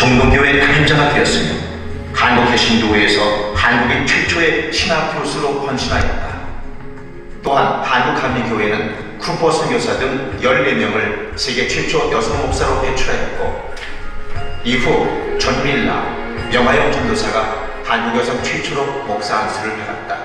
정동교회 담임자가 되었으며 한국개신교회에서 한국의 최초의 신학 교수로 헌신하였다. 또한 한국감리교회는 쿠퍼 선교사 등 14명을 세계 최초 여성 목사로 배출하였고, 이후 존밀라, 명화영 전도사가 한국 여성 최초로 목사 안수를 받았다.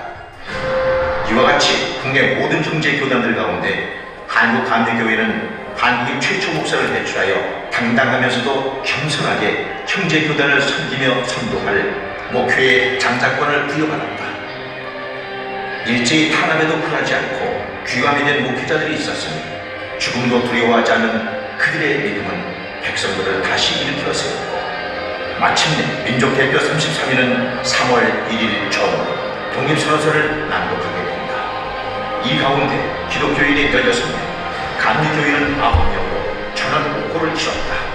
이와 같이 국내 모든 형제 교단들 가운데 한국감리교회는 한국인 최초 목사를 배출하여 당당하면서도 겸손하게 형제 교단을 섬기며 선도할 목회의 장자권을 부여받았다. 일제히 탄압에도 굴하지 않고 귀감이 된 목회자들이 있었으니 죽음도 두려워하지 않는 그들의 믿음은 백성들을 다시 일으켜 세웠고, 마침내 민족대표 33인은 3월 1일 처음으로 독립선언서를 낭독하게 된다. 이 가운데 기독교인이 16명, 감리교인은 9명으로 전원 옥고를 치렀다.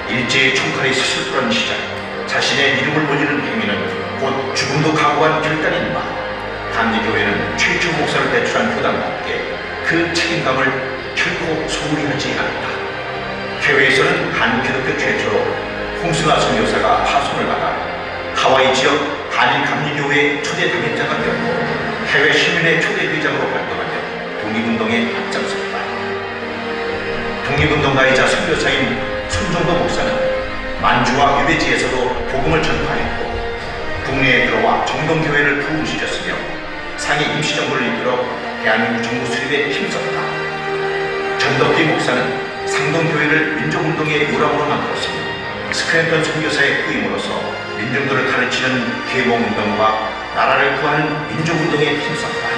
일제의 총칼이 스스로던 시절 자신의 이름을 올리는 행위는 곧 죽음도 각오한 결단인 바, 감리교회는 최초 목사를 배출한 교단답게 그 책임감을 결코 소홀히 하지 않았다. 교회에서는 한국기독교 최초로 홍승아 선교사가 파송을 받아 하와이 지역 한일 감리교회 초대 담임자가 되었고, 해외 시민회 초대 회장으로 활동하며 독립운동에 앞장섰다. 독립운동가이자 선교사인 손정도 목사는 만주와 유배지에서도 복음을 전파했고, 국내에 들어와 정동교회를 부흥시켰으며 상해 임시정부를 이끌어 대한민국 정부 수립에 힘썼다. 전덕기 목사는 상동교회를 민족운동의 요람으로 만들었으며 스크랜턴 선교사의 후임으로서 민중들을 가르치는 계몽운동과 나라를 구하는 민족운동에 힘썼다.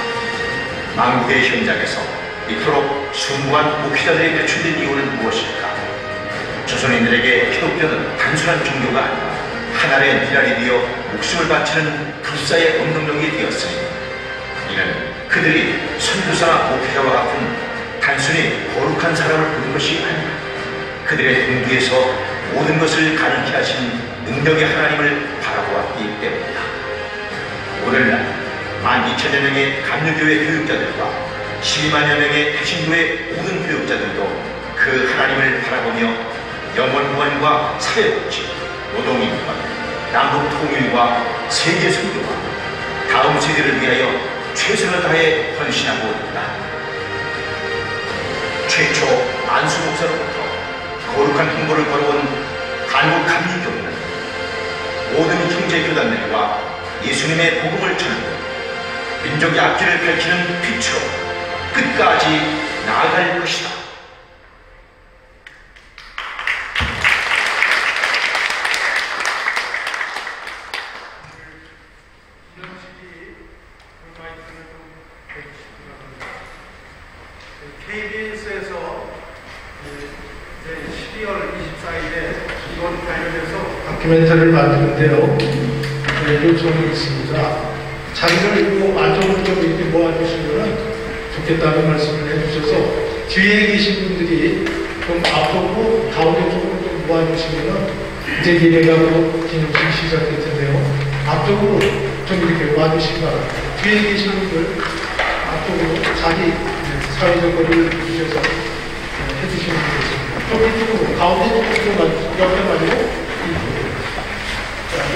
만국의 현장에서 이토록 숭고한 목회자들이 배출된 이유는 무엇일까? 조선인들에게 기독교는 단순한 종교가 아니라 하나의 미랄이 되어 목숨을 바치는 불사의 원동력이 되었으니, 이는 그들이 선교사나 목회자와 같은 단순히 거룩한 사람을 보는 것이 아니라 그들의 동기에서 모든 것을 가능케 하신 능력의 하나님을 바라보았기 때문이다. 오늘날 12,000여 명의 감리교회 교육자들과 12만여 명의 개신교회 모든 교육자들도 그 하나님을 바라보며 영원 구원과 사회복지, 노동인권, 남북 통일과 세계 선교와 다음 세대를 위하여 최선을 다해 헌신하고 있다. 최초 안수 목사로부터 거룩한 행보를 걸어온 한국 감리교회는 모든 형제 교단들과 예수님의 복음을 전하고 민족의 앞길을 밝히는 빛으로 끝까지 나아갈 것이다. KBS에서 12월 24일에 이번 관련해서 다큐멘터리를 만드는데요. 요청이 있습니다. 자리를 안쪽으로 좀 이렇게 모아주시면 좋겠다는 말씀을 해주셔서, 뒤에 계신 분들이 좀 앞으로 가운데 쪽으로 좀 모아주시면 이제 예배가 기념식 시작될 텐데요. 앞쪽으로 좀 이렇게 모아주시기 바랍니다. 뒤에 계신 분들 앞쪽으로 자리 사회적 거리를 주셔서 해주시면 되겠습니다. 좀 이쪽으로 가운데 쪽으로 옆에 가지고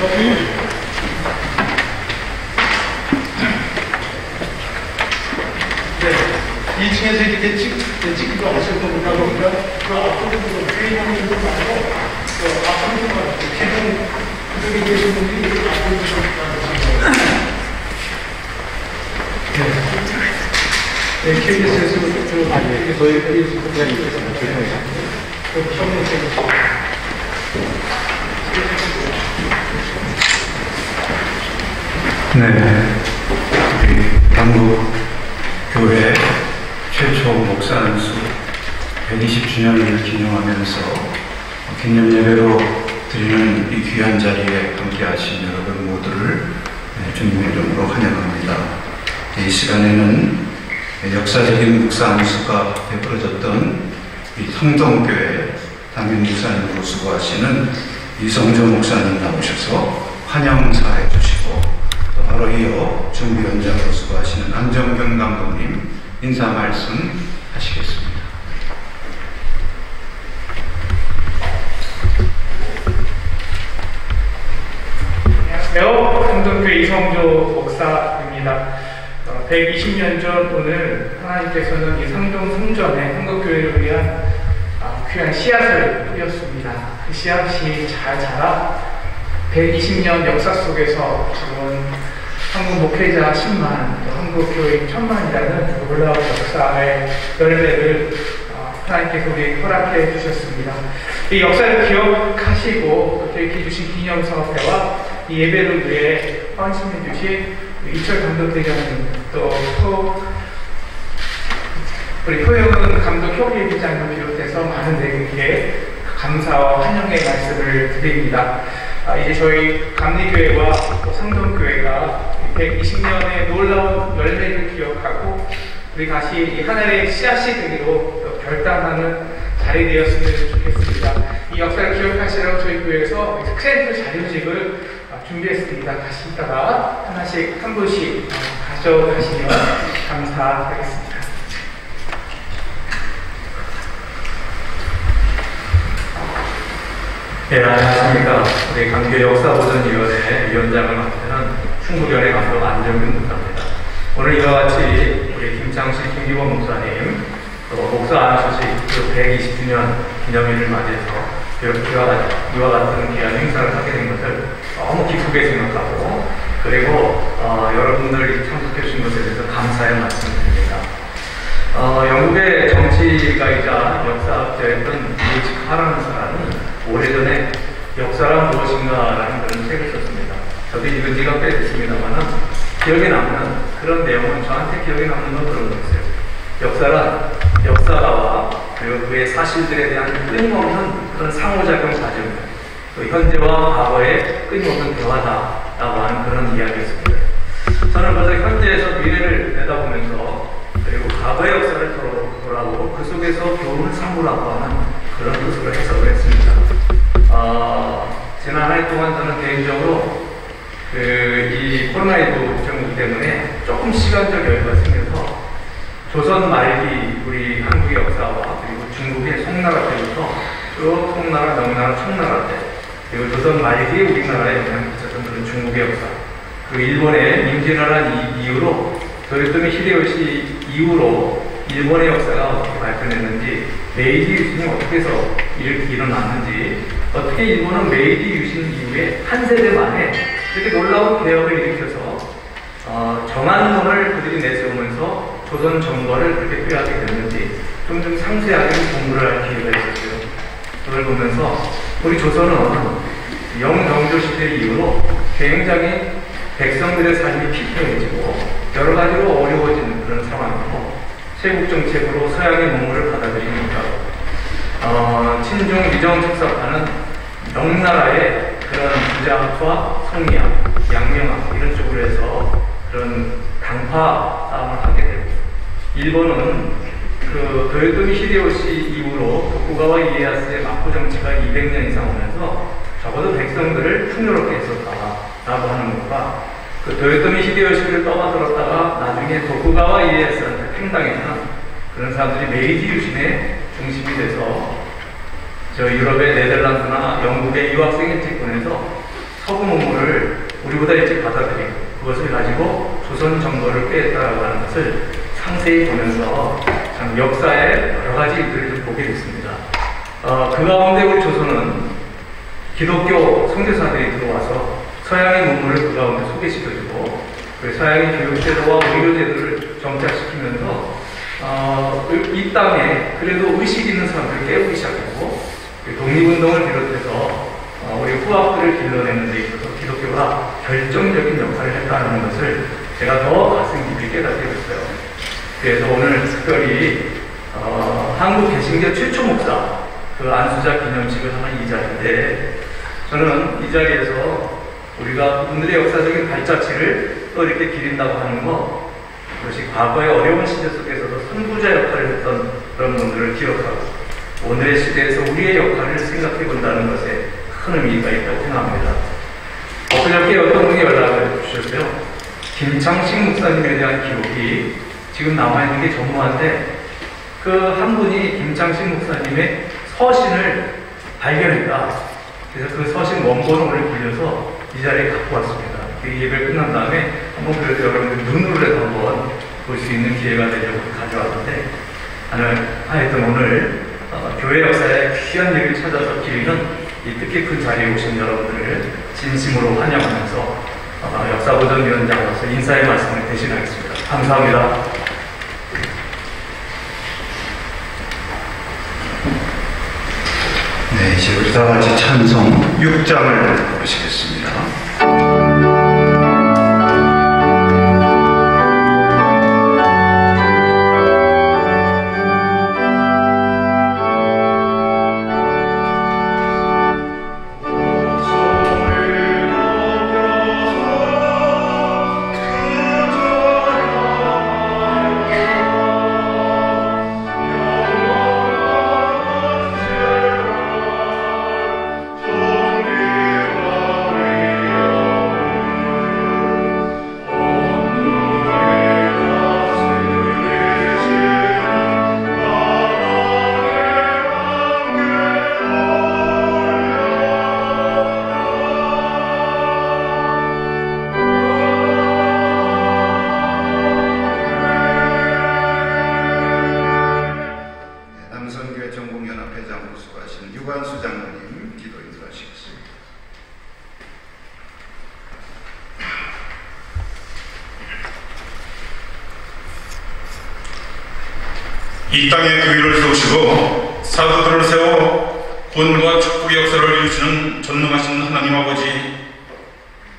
옆에 네, 2층에서 이렇게 찍기도 하실 거구나. 그러니까 그 앞쪽으로 뒤에 있는 분들 말고 그 앞쪽으로 기둥 그쪽에 계신 분들이 앞쪽으로 주셔서 네, KBS에서 저희 우리 한국교회 최초 목사 안수 120주년을 기념하면서 기념 예배로 드리는 이 귀한 자리에 함께하신 여러분 모두를 주님의 이름으로 환영합니다. 이 시간에는 역사적인 목사 안수가 베풀어졌던 이 성동교회 담임 목사님으로 수고하시는 이성조 목사님 나오셔서 환영사해 주시고, 또 바로 이어 준비위원장으로 수고하시는 안정경 감독님 인사 말씀 하시겠습니다. 상동교회 이성조 목사입니다. 120년 전 오늘 하나님께서는 이 상동 성전에 한국교회를 위한 귀한 씨앗을 뿌렸습니다. 그 씨앗이 잘 자라 120년 역사 속에서 지금 한국 목회자 10만, 또 한국 교인 1000만이라는 놀라운 역사의 열매를 하나님께서 우리 허락해 주셨습니다. 이 역사를 기억하시고 계획해 주신 기념사업회와 이 예배를 위해 헌신해 주신 이철 감독대장님, 또 우리 효영은 감독 협의회장을 비롯해서 많은 분에게 감사와 환영의 말씀을 드립니다. 이제 저희 감리교회와 상동교회가 120년의 놀라운 열매를 기억하고 우리 다시 이 하늘의 씨앗이 되기로 결단하는 자리 되었으면 좋겠습니다. 이 역사를 기억하시라고 저희 교회에서 크랜트 자료집을 준비했습니다. 다시 이따가 하나씩 한 분씩 가져가시면 감사하겠습니다. 네, 안녕하십니까. 우리 강교 역사보존위원회 위원장을 맡는 충북연의 감독 안정균 목사입니다. 오늘 이와 같이 우리 김창식 김기범 목사님, 또 목사 안수식 120주년 기념일을 맞이해서 이와 같은 귀한 행사를 하게 된 것을 너무 기쁘게 생각하고, 그리고 여러분들이 참석해 주신 것에 대해서 감사의 말씀을 드립니다. 영국의 정치가이자 역사학자였던 리우치 카라는 사람이 오래전에 역사란 무엇인가라는 그런 책을 썼습니다. 저도 읽은 지가 꽤 됐습니다만 기억에 남는 그런 내용은, 저한테 기억에 남는 건 그런 거였어요. 역사란 역사가와 그리고 그의 사실들에 대한 끊임없는 그런 상호작용 과정, 또 현재와 과거의 끊임없는 대화다라고 하는 그런 이야기였습니다. 저는 벌써 현재에서 미래를 내다보면서 그리고 과거의 역사를 돌아보고 그 속에서 교훈을 삼으라고 하는 그런 뜻으로 해석을 했습니다. 지난 한 해 동안 저는 개인적으로 이 코로나19 정부 때문에 조금 시간적 여유가 생겨서 조선 말기 우리 한국의 역사와 그리고 중국의 송나라 때부터 쭉 송나라, 명나라, 청나라 때, 그리고 조선 말기 우리나라에 영향을 끼쳤던 그런 중국의 역사, 그리고 일본의 임진왜란 이후로 도요토미 히데요시 이후로 일본의 역사가 어떻게 발전했는지, 메이지 유신이 어떻게 해서 이렇게 일어났는지, 어떻게 일본은 메이지 유신 이후에 한 세대 만에 이렇게 놀라운 개혁을 일으켜서 정한 돈을 그들이 내세우면서 조선 정벌을 그렇게 꾀하게 됐는지 좀 상세하게 공부를 할 기회가 있었어요. 그걸 보면서 우리 조선은 영정조 시대 이후로 굉장히 백성들의 삶이 피폐해지고 여러 가지로 어려워지는 그런 상황이고, 세국 정책으로 서양의 문물을 받아들이니까 친중 위정 특사파는 명나라의 그런 부자학과 성리학, 양명학 이런 쪽으로 해서 그런 강파 싸움을 하게 되고, 일본은 그 도요토미 히데요시 이후로 도쿠가와 이에야스의 막부 정치가 200년 이상 오면서 적어도 백성들을 풍요롭게 했었다라고 하는 것과, 그 도요토미 히데요시를 떠받들었다가 나중에 도쿠가와 이에야스한테 팽당했던 그런 사람들이 메이지 유신의 중심이 돼서 저 유럽의 네덜란드나 영국의 유학생의 채권에서 서구 문물을 우리보다 일찍 받아들이고 그것을 가지고 조선 정벌을 꾀했다라고 하는 것을 상세히 보면서 참 역사의 여러 가지 일들을 보게 됐습니다. 그 가운데 우리 조선은 기독교 선교사들이 들어와서 서양의 문물을 그 가운데 소개시켜주고, 서양의 교육제도와 의료제도를 정착시키면서 이 땅에 그래도 의식 있는 사람들을 깨우기 시작했고, 독립운동을 비롯해서 우리 후학들을 길러내는 데 있어서 기독교가 결정적인 역할을 했다는 것을 제가 더 가슴 깊이 깨닫게 됐어요. 그래서 오늘 특별히 한국 개신교 최초 목사 그 안수자 기념식을 하는 이 자리인데, 저는 이 자리에서 우리가 그분들의 역사적인 발자취를 또 이렇게 기린다고 하는 것, 그것이 과거의 어려운 시대 속에서도 선구자 역할을 했던 그런 분들을 기억하고 오늘의 시대에서 우리의 역할을 생각해 본다는 것에 큰 의미가 있다고 생각합니다. 엊그저께 어떤 분이 연락을 주셨어요. 김창식 목사님에 대한 기록이 지금 남아있는 게 전무한데 그 한 분이 김창식 목사님의 서신을 발견했다. 그래서 그 서신 원본을 오늘 빌려서 이 자리에 갖고 왔습니다. 예배를 끝난 다음에 한번 그래서 여러분들 눈으로 해서 한번 볼 수 있는 기회가 되려고 가져왔는데, 하여튼 오늘 교회 역사에 귀한 일을 찾아서 기리는 이 뜻깊은 자리에 오신 여러분들을 진심으로 환영하면서 역사보존위원장으로서 인사의 말씀을 대신하겠습니다. 감사합니다. 네, 이제 우리 다 같이 찬송 6장을 부르시겠습니다. 이 땅에 교회를 세우시고 사도들을 세워 구원과 축복의 역사를 이루시는 전능하신 하나님 아버지,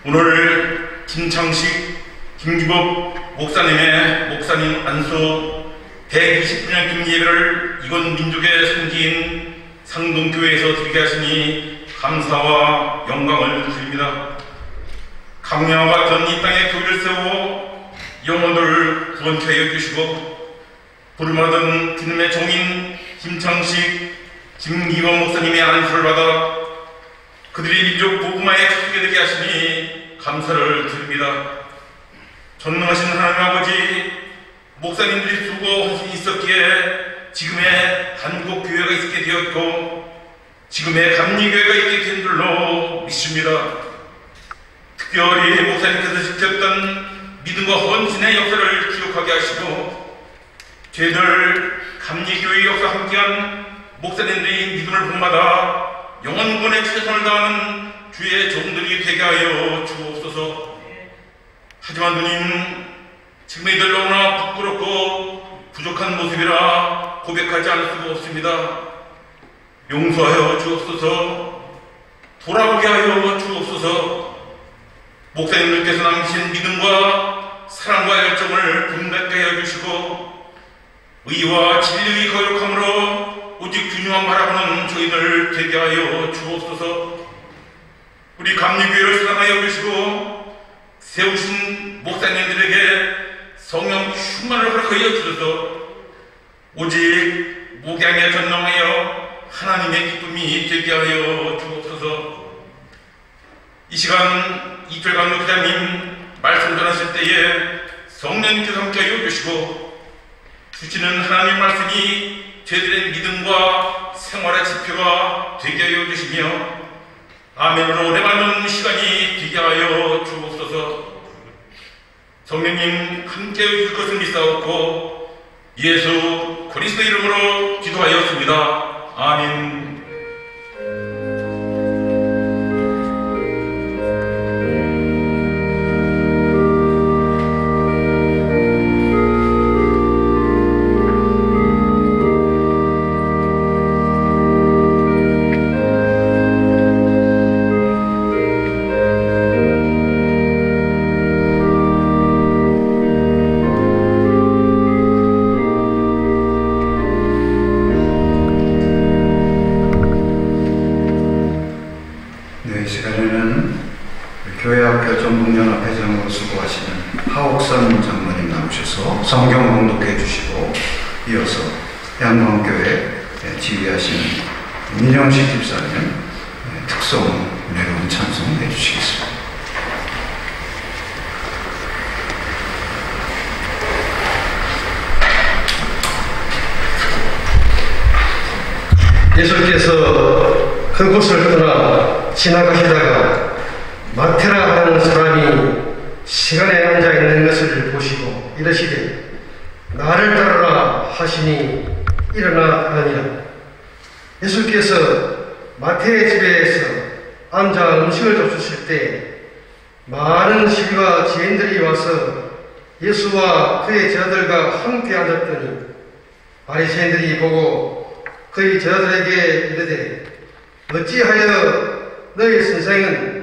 오늘 김창식, 김기법 목사님의 목사님 안수 120주년 기념 예배를 이곳 민족의 성지인 상동교회에서 드리게 하시니 감사와 영광을 드립니다. 강야와 같은 이 땅에 교회를 세워 영혼들을 구원케 하여 주시고 부름받은 주님의 종인 김창식, 김기원 목사님의 안수를 받아 그들이 민족 복음화에 크게 되게 하시니 감사를 드립니다. 전능하신 하나님 아버지, 목사님들이 수고 헌신이 있었기에 지금의 한국교회가 있게 되었고 지금의 감리교회가 있게 된 줄로 믿습니다. 특별히 목사님께서 지켰던 믿음과 헌신의 역사를 기억하게 하시고 저희들 감리교회 역사 함께한 목사님들이 믿음을 본받아 영원군의 최선을 다하는 주의 종들이 되게 하여 주옵소서. 하지만 누님, 지금 이들 너무나 부끄럽고 부족한 모습이라 고백하지 않을 수가 없습니다. 용서하여 주옵소서. 돌아오게 하여 주옵소서. 목사님들께서 남기신 믿음과 사랑과 열정을 분명하게 하여 주시고 의와 진리의 거룩함으로 오직 균형한 바라보는 저희들 되게 하여 주옵소서. 우리 감리교회를 사랑하여 주시고 세우신 목사님들에게 성령 충만을 허락하여 주셔서 오직 목양에 전능하여 하나님의 기쁨이 되게 하여 주옵소서. 이 시간 이철강 목사님 말씀 전하실 때에 성령님께서 함께하여 주시고 주시는 하나님 말씀이 저희들의 믿음과 생활의 지표가 되게 하여 주시며 아멘으로 내받는 시간이 되게 하여 주옵소서. 성령님 함께해 주실 것을 믿사옵고 예수 그리스도 이름으로 기도하였습니다. 아멘. 성경 봉독해 주시고 이어서 양광교회 지휘하시는 민영식 집사님 특송 은혜로운 찬송 해주시겠습니다. 예수께서 그곳을 떠나 지나가시다가 마태라 하는 사람이 시간에 앉아 있는 것을 보시고 이르시되 나를 따르라 하시니 일어나 가니라. 예수께서 마태의 집에서 앉아 음식을 줬으실 때 많은 시비와 지인들이 와서 예수와 그의 제자들과 함께 앉았더니 바리새인들이 보고 그의 제자들에게 이르되 어찌하여 너희 선생은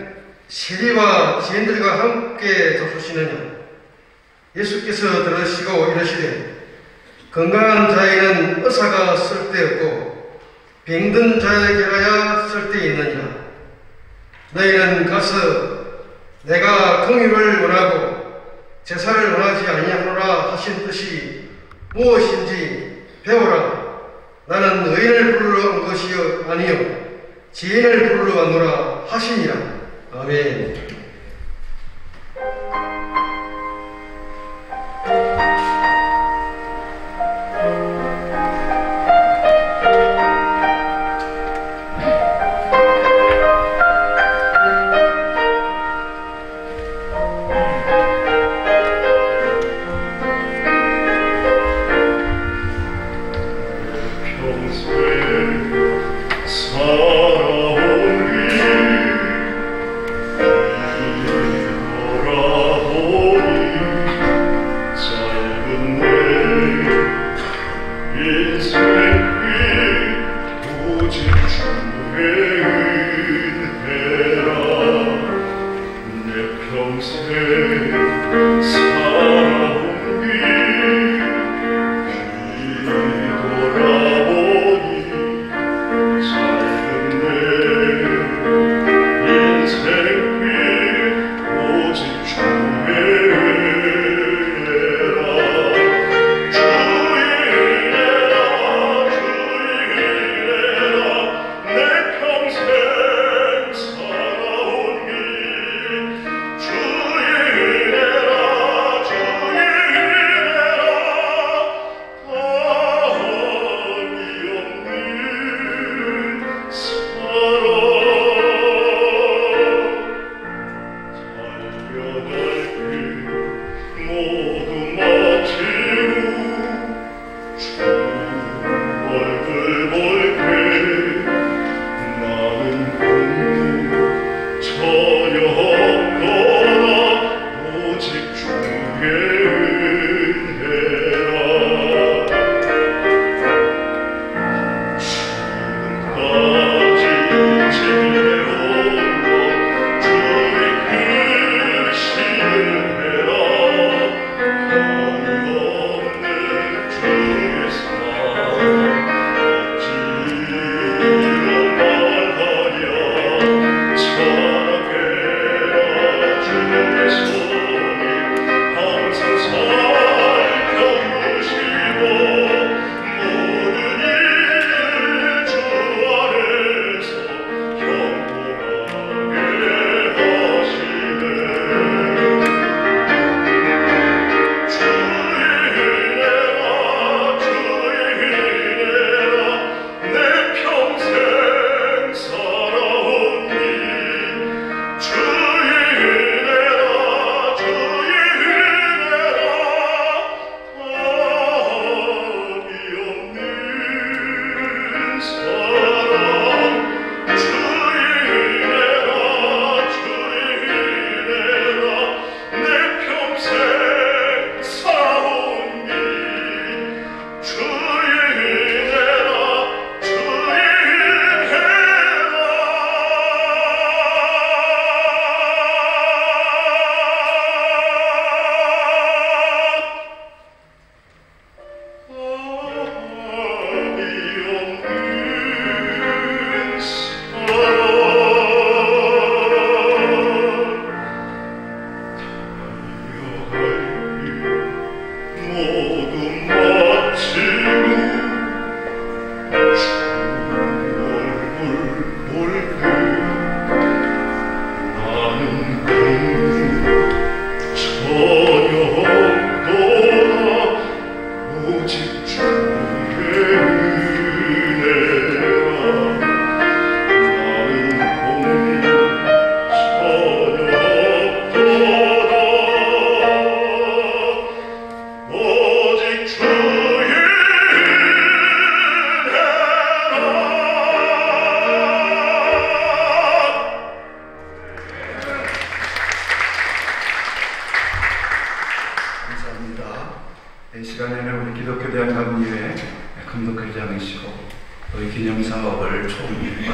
세리와 지인들과 함께 잡수시느냐. 예수께서 들으시고 이르시되 건강한 자에는 의사가 쓸데없고 병든 자에게라야 쓸데있느니라. 너희는 가서 내가 긍휼을 원하고 제사를 원하지 아니하노라 하신 뜻이 무엇인지 배우라. 나는 의인을 부르러 온 것이 아니요 지인을 부르러 왔노라 하시니라. 아멘.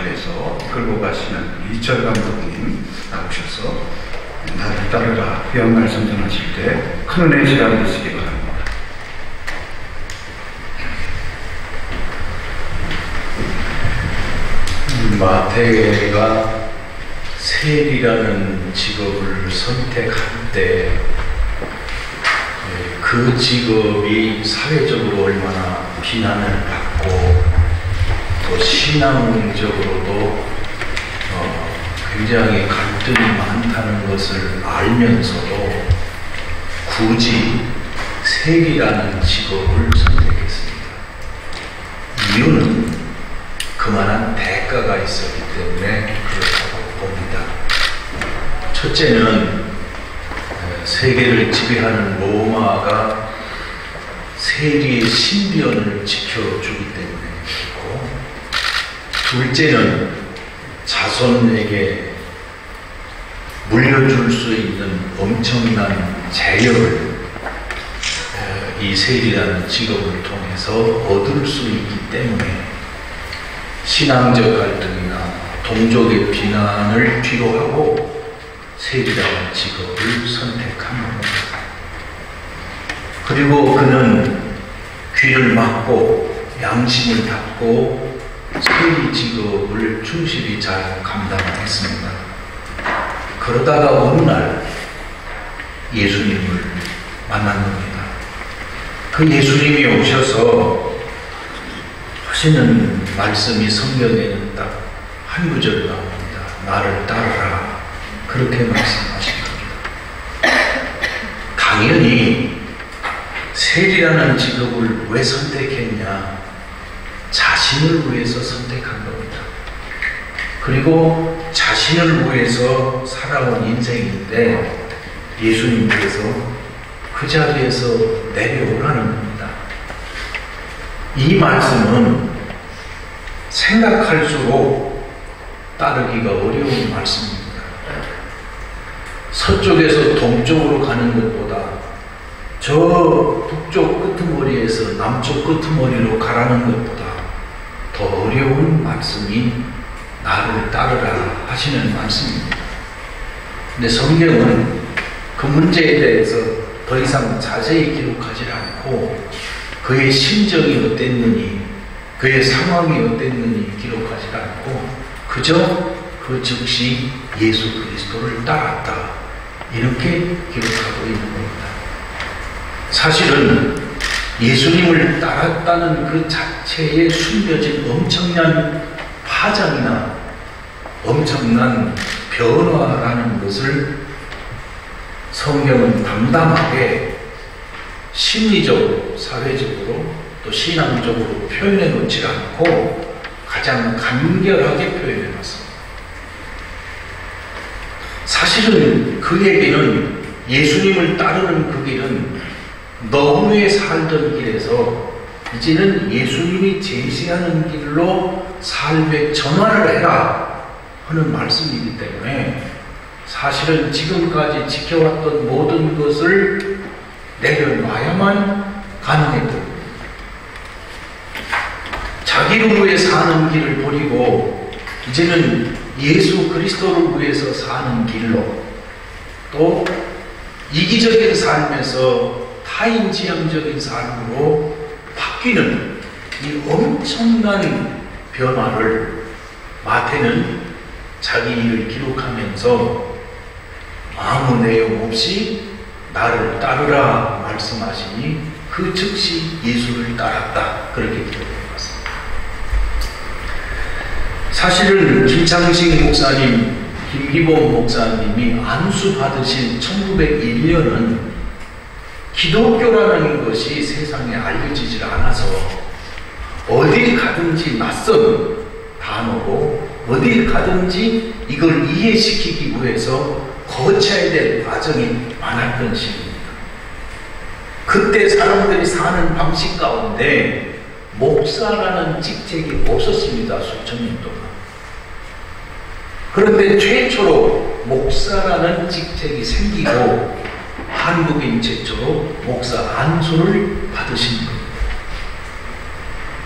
좋아해서 끌고 가시는 이철 감독님 나오셔서 나를 따르라 귀한 말씀 전하실 때 큰 은혜 시간 되시기 바랍니다. 마태가 세리라는 직업을 선택할 때 그 직업이 사회적으로 얼마나 비난을 받고 또 신앙적으로도 굉장히 갈등이 많다는 것을 알면서도 굳이 세리라는 직업을 선택했습니다. 이유는 그만한 대가가 있었기 때문에 그렇다고 봅니다. 첫째는 세계를 지배하는 로마가 세리의 신변을 지켜주기 때문에 그렇고, 둘째는 자손에게 물려줄 수 있는 엄청난 재력을 이 세리라는 직업을 통해서 얻을 수 있기 때문에 신앙적 갈등이나 동족의 비난을 뒤로하고 세리라는 직업을 선택한 겁니다. 그리고 그는 귀를 막고 양심을 닫고 세리 직업을 충실히 잘 감당했습니다. 그러다가 어느 날 예수님을 만난 겁니다. 그 예수님이 오셔서 하시는 말씀이 성경에는 딱 한 구절 나옵니다. 나를 따르라. 그렇게 말씀하신 겁니다. 당연히 세리라는 직업을 왜 선택했냐? 자신을 위해서 선택한 겁니다. 그리고 자신을 위해서 살아온 인생인데 예수님께서 그 자리에서 내려오라는 겁니다. 이 말씀은 생각할수록 따르기가 어려운 말씀입니다. 서쪽에서 동쪽으로 가는 것보다 저 북쪽 끄트머리에서 남쪽 끄트머리로 가라는 것보다 더 어려운 말씀이 나를 따르라 하시는 말씀입니다. 근데 성경은 그 문제에 대해서 더 이상 자세히 기록하지 않고 그의 심정이 어땠느니 그의 상황이 어땠느니 기록하지 않고 그저 그 즉시 예수 그리스도를 따랐다 이렇게 기록하고 있는 겁니다. 사실은 예수님을 따랐다는 그 자체에 숨겨진 엄청난 파장이나 엄청난 변화라는 것을 성경은 담담하게 심리적으로, 사회적으로 또 신앙적으로 표현해 놓지 않고 가장 간결하게 표현해 놨습니다. 사실은 그에게는 예수님을 따르는 그 길은 너무에 살던 길에서 이제는 예수님이 제시하는 길로 삶의 전환을 해라 하는 말씀이기 때문에 사실은 지금까지 지켜왔던 모든 것을 내려놔야만 가능했던 겁니다. 자기를 위해 사는 길을 버리고 이제는 예수 그리스도를 위해서 사는 길로 또 이기적인 삶에서 타인지향적인 삶으로 바뀌는 이 엄청난 변화를 마태는 자기 일을 기록하면서 아무 내용 없이 나를 따르라 말씀하시니 그 즉시 예수를 따랐다 그렇게 기록해봤습니다. 사실은 김창식 목사님, 김기범 목사님이 안수 받으신 1901년은 기독교라는 것이 세상에 알려지질 않아서 어딜 가든지 낯선 단어고 어딜 가든지 이걸 이해시키기 위해서 거쳐야 될 과정이 많았던 시기입니다. 그때 사람들이 사는 방식 가운데 목사라는 직책이 없었습니다. 수천 년 동안. 그런데 최초로 목사라는 직책이 생기고 한국인 최초로 목사 안수를 받으신 겁니다.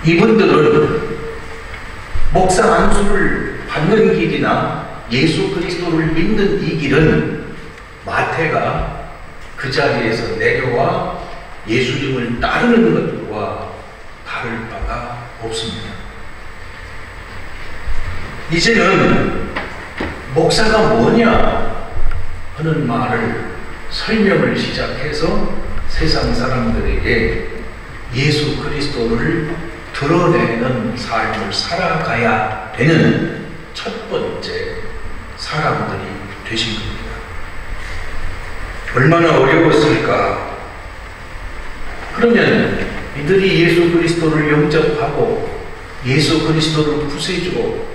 이분들은 목사 안수를 받는 길이나 예수 그리스도를 믿는 이 길은 마태가 그 자리에서 내려와 예수님을 따르는 것과 다를 바가 없습니다. 이제는 목사가 뭐냐 하는 말을 설명을 시작해서 세상 사람들에게 예수 그리스도를 드러내는 삶을 살아가야 되는 첫 번째 사람들이 되신 겁니다. 얼마나 어려웠을까? 그러면 이들이 예수 그리스도를 영접하고 예수 그리스도를 구세주로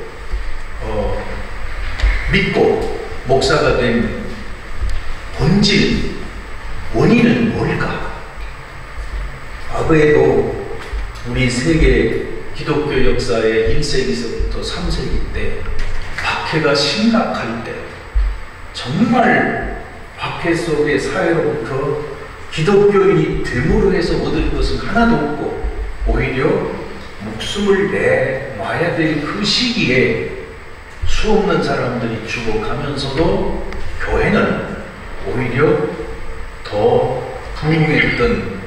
믿고 목사가 된 본질, 원인은 뭘까? 과거에도 우리 세계 기독교 역사의 1세기서부터 3세기 때 박해가 심각할 때 정말 박해 속의 사회로부터 기독교인이 됨으로 해서 얻을 것은 하나도 없고 오히려 목숨을 내놔야 될 그 시기에 수없는 사람들이 죽어가면서도 교회는 오히려 더 부흥했던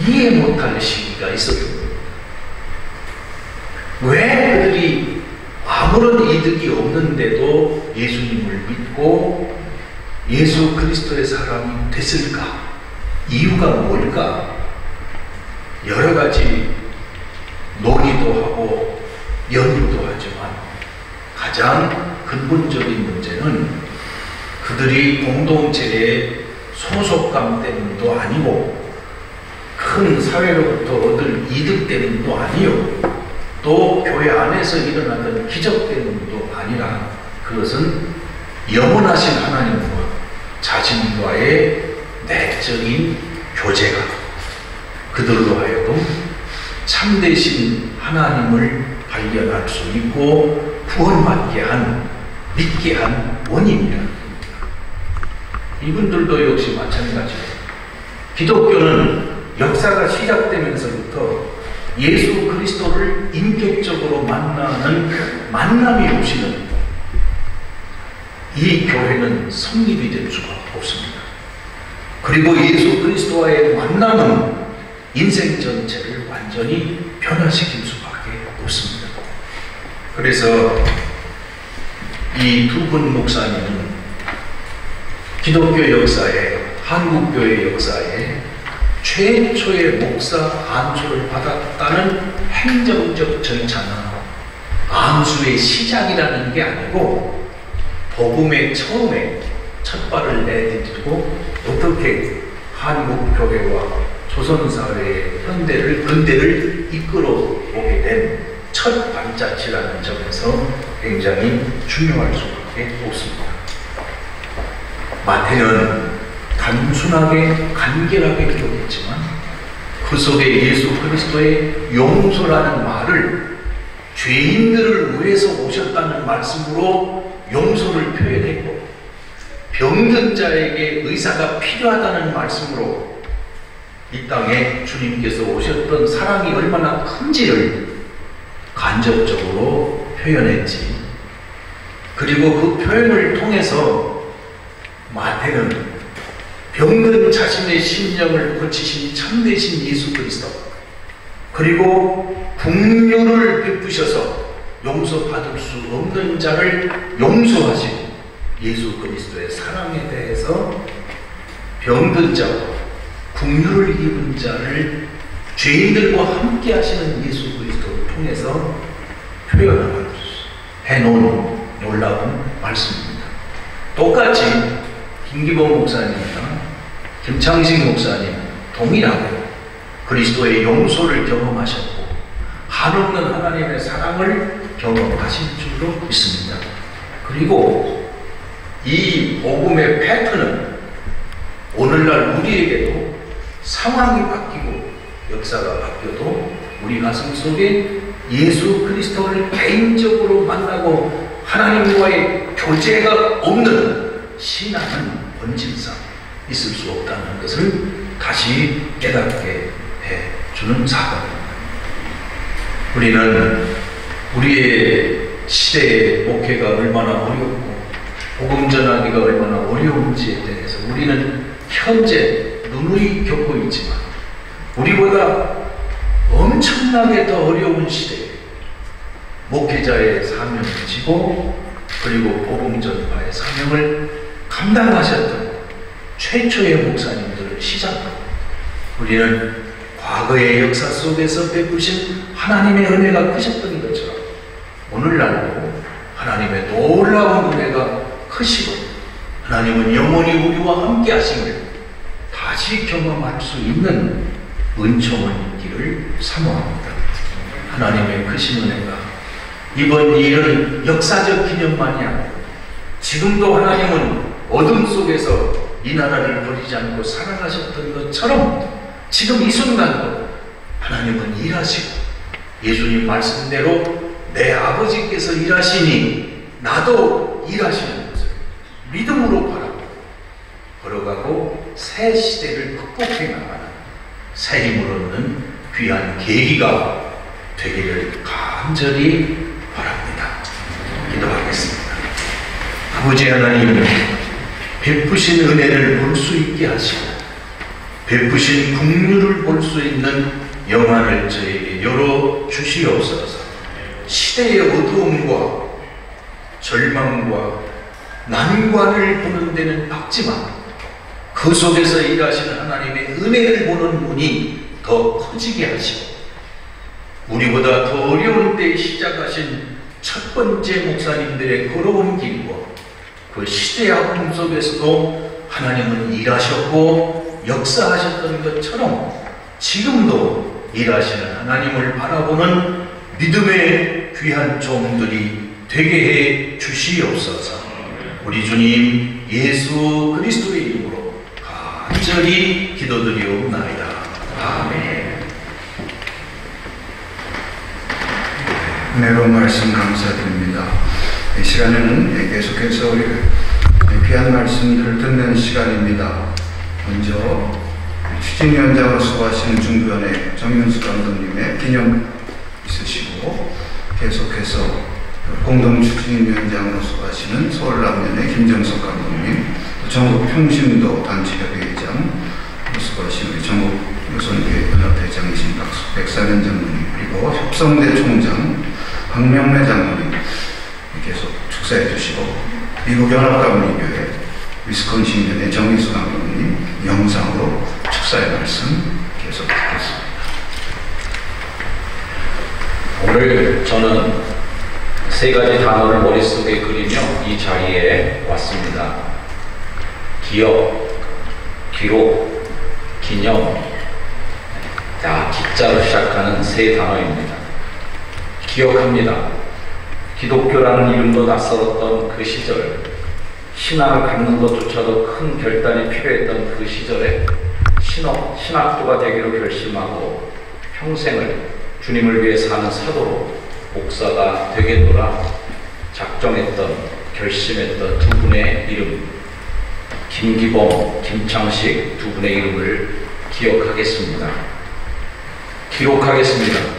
이해 못할 시기가 있었던 겁니다. 왜 그들이 아무런 이득이 없는데도 예수님을 믿고 예수 그리스도의 사람이 됐을까? 이유가 뭘까? 여러 가지 논의도 하고 연구도 하지만 가장 근본적인 문제는 그들이 공동체의 소속감 때문도 아니고 큰 사회로부터 얻을 이득 때문도 아니요, 또 교회 안에서 일어나던 기적 때문도 아니라 그것은 영원하신 하나님과 자신과의 내적인 교제가 그들로 하여금 참되신 하나님을 발견할 수 있고 구원받게 한, 믿게 한 원인이라. 이분들도 역시 마찬가지예요. 기독교는 역사가 시작되면서부터 예수 그리스도를 인격적으로 만나는 만남이 오시는 이 교회는 성립이 될 수가 없습니다. 그리고 예수 그리스도와의 만남은 인생 전체를 완전히 변화시킬 수밖에 없습니다. 그래서 이 두 분 목사님은 기독교 역사에, 한국교회 역사에 최초의 목사 안수를 받았다는 행정적 절차나 안수의 시작이라는 게 아니고 복음의 처음에 첫 발을 내딛고 어떻게 한국교회와 조선사회의 근대를 이끌어 오게 된 첫 발자취라는 점에서 굉장히 중요할 수밖에 없습니다. 마태는 단순하게 간결하게 기록했지만 그 속에 예수 그리스도의 용서라는 말을 죄인들을 위해서 오셨다는 말씀으로 용서를 표현했고, 병든 자에게 의사가 필요하다는 말씀으로 이 땅에 주님께서 오셨던 사랑이 얼마나 큰지를 간접적으로 표현했지. 그리고 그 표현을 통해서 마태는 병든 자신의 심령을 고치신 참되신 예수 그리스도, 그리고 긍휼을 베푸셔서 용서받을 수 없는 자를 용서하신 예수 그리스도의 사랑에 대해서 병든 자와 긍휼을 입은 자를 죄인들과 함께 하시는 예수 그리스도를 통해서 표현해놓은 놀라운 말씀입니다. 똑같이 김기범 목사님이나 김창식 목사님 동일하게 그리스도의 용서를 경험하셨고 한없는 하나님의 사랑을 경험하신 줄로 믿습니다. 그리고 이 복음의 패턴은 오늘날 우리에게도 상황이 바뀌고 역사가 바뀌어도 우리 가슴 속에 예수 그리스도를 개인적으로 만나고 하나님과의 교제가 없는 신앙은 본질상 있을 수 없다는 것을 다시 깨닫게 해주는 사건입니다. 우리는 우리의 시대의 목회가 얼마나 어렵고 복음 전하기가 얼마나 어려운지에 대해서 우리는 현재 누누이 겪고 있지만 우리보다 엄청나게 더 어려운 시대에 목회자의 사명을 지고 그리고 복음 전파의 사명을 감당하셨던 최초의 목사님들을 시작하고 우리는 과거의 역사 속에서 베푸신 하나님의 은혜가 크셨던 것처럼 오늘날도 하나님의 놀라운 은혜가 크시고 하나님은 영원히 우리와 함께 하심을 다시 경험할 수 있는 은총을 있기를 사모합니다. 하나님의 크신 은혜가 이번 일은 역사적 기념만이 아니고 지금도 하나님은 어둠 속에서 이 나라를 버리지 않고 살아가셨던 것처럼 지금 이 순간도 하나님은 일하시고 예수님 말씀대로 내 아버지께서 일하시니 나도 일하시는 것을 믿음으로 바라고 걸어가고 새 시대를 극복해 나가는 새 힘을 얻는 귀한 계기가 되기를 간절히 바랍니다. 기도하겠습니다. 아버지 하나님, 베푸신 은혜를 볼 수 있게 하시고 베푸신 긍휼을 볼 수 있는 영안을 저에게 열어 주시옵소서. 시대의 어두움과 절망과 난관을 보는 데는 박지만 그 속에서 일하시는 하나님의 은혜를 보는 문이 더 커지게 하시고 우리보다 더 어려운 때에 시작하신 첫 번째 목사님들의 걸어온 길과 그 시대의 아픔 속에서도 하나님은 일하셨고 역사하셨던 것처럼 지금도 일하시는 하나님을 바라보는 믿음의 귀한 종들이 되게 해 주시옵소서. 우리 주님 예수 그리스도의 이름으로 간절히 기도드리옵나이다. 아멘. 은혜로운 말씀 감사드립니다. 이 시간에는 계속해서 우리 귀한 말씀들을 듣는 시간입니다. 먼저 추진위원장으로 수고하시는 중부연의 정윤수 감독님의 기념 있으시고 계속해서 공동추진위원장으로 수고하시는 서울남연의 김정석 감독님, 전국 평신도 단체협의회장 수고하시는 우리 전국 유선교회 연합회장이신 백사면 장로님, 그리고 협성대 총장 박명래 장로님 계속 축사해 주시고 미국 연합가문교회 위스콘신연의 정희수 감독님 영상으로 축사의 말씀 계속 듣겠습니다. 오늘 저는 세 가지 단어를 머릿속에 그리며 이 자리에 왔습니다. 기억, 기록, 기념. 기자로 시작하는 세 단어입니다. 기억합니다. 기독교라는 이름도 낯설었던 그 시절, 신앙을 갖는 것조차도 큰 결단이 필요했던 그 시절에 신학도가 되기로 결심하고 평생을 주님을 위해 사는 사도로 목사가 되겠노라 작정했던, 결심했던 두 분의 이름, 김기범, 김창식 두 분의 이름을 기억하겠습니다. 기록하겠습니다.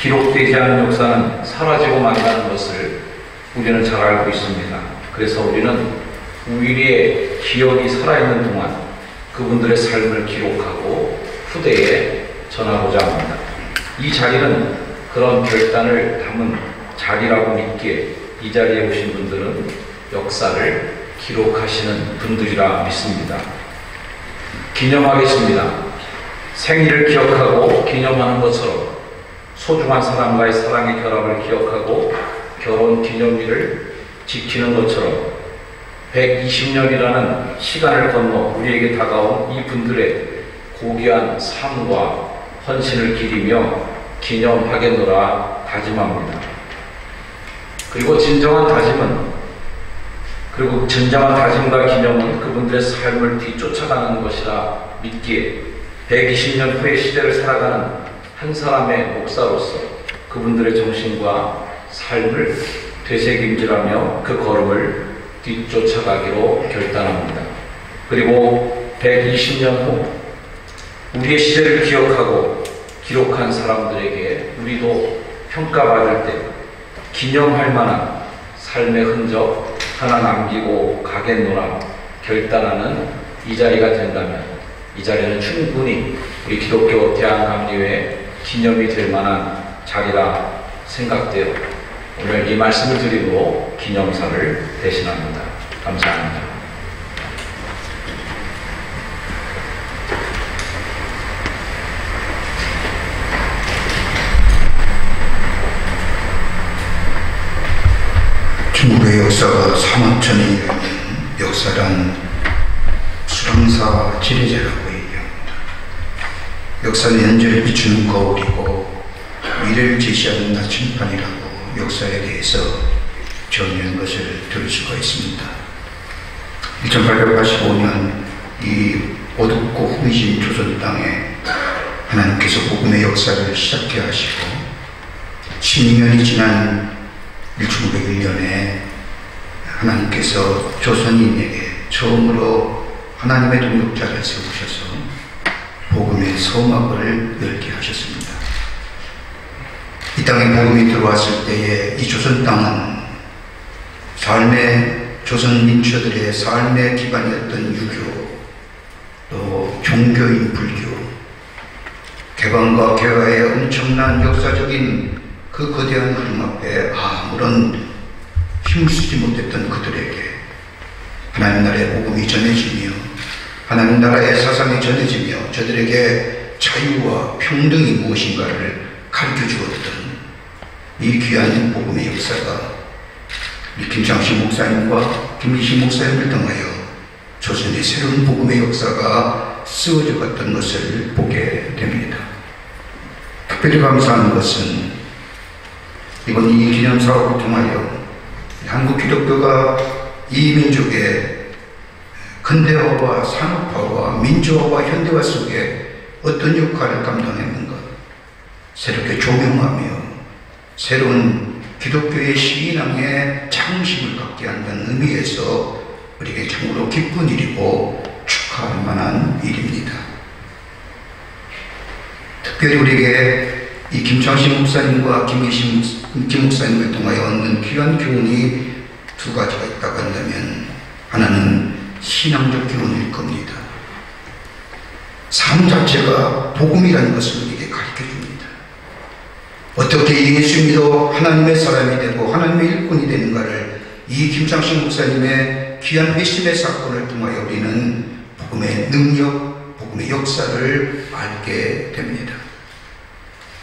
기록되지 않은 역사는 사라지고 만다는 것을 우리는 잘 알고 있습니다. 그래서 우리는 우리의 기억이 살아있는 동안 그분들의 삶을 기록하고 후대에 전하고자 합니다. 이 자리는 그런 결단을 담은 자리라고 믿기에 이 자리에 오신 분들은 역사를 기록하시는 분들이라 믿습니다. 기념하겠습니다. 생일을 기억하고 기념하는 것처럼 소중한 사람과의 사랑의 결합을 기억하고 결혼 기념일을 지키는 것처럼 120년이라는 시간을 건너 우리에게 다가온 이 분들의 고귀한 삶과 헌신을 기리며 기념하겠노라 다짐합니다. 그리고 진정한 다짐과 기념은 그분들의 삶을 뒤쫓아가는 것이라 믿기에 120년 후의 시대를 살아가는 한 사람의 목사로서 그분들의 정신과 삶을 되새김질하며 그 걸음을 뒤쫓아가기로 결단합니다. 그리고 120년 후 우리의 시대를 기억하고 기록한 사람들에게 우리도 평가받을 때 기념할 만한 삶의 흔적 하나 남기고 가겠노라 결단하는 이 자리가 된다면 이 자리는 충분히 우리 기독교 대한감리회 기념이 될 만한 자리라 생각되어 오늘 이 말씀을 드리고 기념사를 대신합니다. 감사합니다. 중국의 역사가 3,000년이 되는 역사란 수랑사 지리제라고 얘기합니다. 역사는 현재를 비추는 거울이고 미래를 제시하는 나침반이라고 역사에 대해서 정의한 것을 들을 수가 있습니다. 1885년 이 어둡고 후미진 조선 땅에 하나님께서 복음의 역사를 시작해 하시고 12년이 지난 1901년에 하나님께서 조선인에게 처음으로 하나님의 동역자를 세우셔서 복음의 서막을 열게 하셨습니다. 이 땅에 복음이 들어왔을 때에 이 조선 땅은 조선 민초들의 삶의 기반이었던 유교, 또 종교인 불교, 개방과 개화의 엄청난 역사적인 그 거대한 흐름 앞에 아무런 힘을 쓰지 못했던 그들에게 하나님 나라의 복음이 전해지며 하나님 나라의 사상이 전해지며 저들에게 자유와 평등이 무엇인가를 가르쳐 주었던 이 귀한 복음의 역사가 김창식 목사님과 김미식 목사님을 통하여 조선의 새로운 복음의 역사가 쓰어져 갔던 것을 보게 됩니다. 특별히 감사한 것은 이번 이 기념사업을 통하여 한국 기독교가 이 민족의 근대화와 산업화와 민주화와 현대화 속에 어떤 역할을 감당했는가 새롭게 조명하며 새로운 기독교의 신앙의 창심을 갖게 한다는 의미에서 우리에게 참으로 기쁜 일이고 축하할 만한 일입니다. 특별히 우리에게 이 김창식 목사님과 김 목사님을 통하여 얻는 귀한 교훈이 두 가지가 있다고 한다면 하나는 신앙적 교훈일 겁니다. 삶 자체가 복음이라는 것을 우리에게 가르쳐줍니다. 어떻게 예수 믿어 하나님의 사람이 되고 하나님의 일꾼이 되는가를 이 김창식 목사님의 귀한 회심의 사건을 통하여 우리는 복음의 능력, 복음의 역사를 알게 됩니다.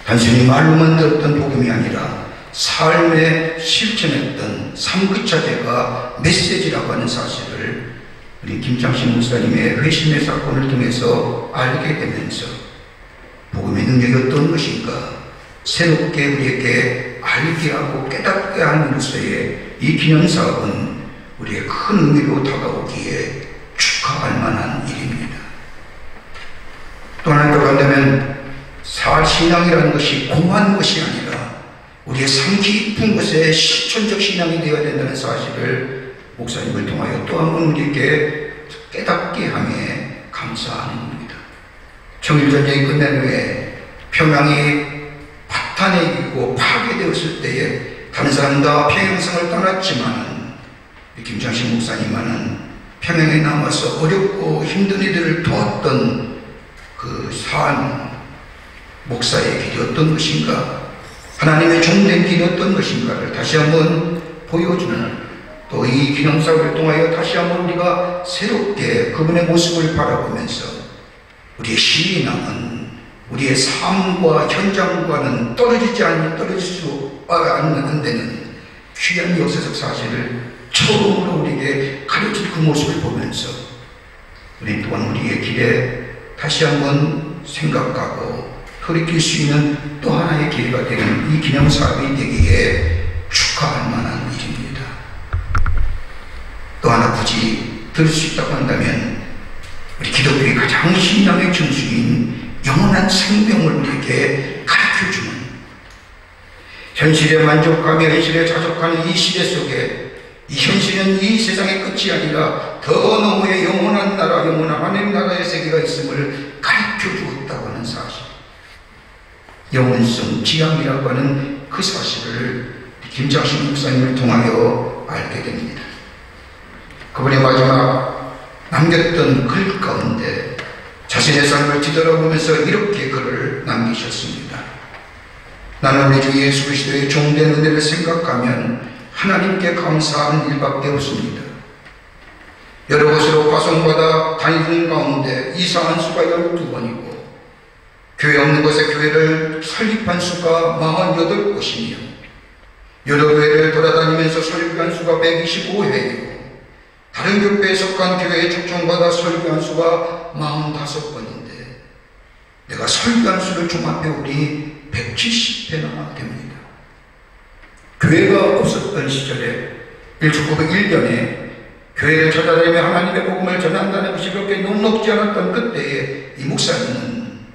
단순히 말로만 들었던 복음이 아니라 삶에 실천했던 삼급자제가 메시지라고 하는 사실을 우리 김창식 목사님의 회심의 사건을 통해서 알게 되면서 복음의 능력이 어떤 것인가 새롭게 우리에게 알게 하고 깨닫게 함으로써의 이 기념사업은 우리의 큰 의미로 다가오기에 축하할 만한 일입니다. 또 하나로 간다면 사신앙이라는 것이 공한 것이 아니라 우리의 삶 깊은 것에 실천적 신앙이 되어야 된다는 사실을 목사님을 통하여 또 한 번 우리에게 깨닫게 함에 감사하는 겁니다. 청일전쟁이 끝난 후에 평양이 파탄에 이기고 파괴되었을 때에 다른 사람 다 평양성을 떠났지만 김창식 목사님은 평양에 남아서 어렵고 힘든 이들을 도왔던 그 삶 목사의 길이 어떤 것인가 하나님의 종된 길이 어떤 것인가를 다시 한번 보여주는 또 이 기념사업을 통하여 다시 한번 우리가 새롭게 그분의 모습을 바라보면서 우리의 신앙은 우리의 삶과 현장과는 떨어질 수 않는 데는 귀한 역사적 사실을 처음으로 우리에게 가르칠 그 모습을 보면서 우리 또한 우리의 길에 다시 한번 생각하고 돌이킬 수 있는 또 하나의 기회가 되는 이 기념사업이 되기에 축하할 만한 일입니다. 또 하나 굳이 들을 수 있다고 한다면 우리 기독교의 가장 신앙의 중심인 영원한 생명을 우리에게 가르쳐주는 현실에 만족하며 현실에 자족하는 이 시대 속에 이 현실은 이 세상의 끝이 아니라 더 너머의 영원한 나라, 영원한 하나님 나라의 세계가 있음을 가르쳐 주었다고 하는 사실 영원성, 지향이라고 하는 그 사실을 김창식 목사님을 통하여 알게 됩니다. 그분의 마지막 남겼던 글 가운데 자신의 삶을 뒤돌아보면서 이렇게 글을 남기셨습니다. 나는 우리 주 예수 그리스도의 종된 은혜를 생각하면 하나님께 감사하는 일밖에 없습니다. 여러 곳으로 파송받아 다니는 가운데 이사한 수가 12번이고 교회 없는 곳에 교회를 설립한 수가 48곳이며 여러 교회를 돌아다니면서 설교한 수가 125회이고 다른 교회에 속한 교회에 초청받아 설교한 수가 45번인데 내가 설교한 수를 종합해 보니 170회나 됩니다. 교회가 없었던 시절에 1901년에 교회를 찾아다니며 하나님의 복음을 전한다는 것이 그렇게 녹록지 않았던 그때에 이 목사님은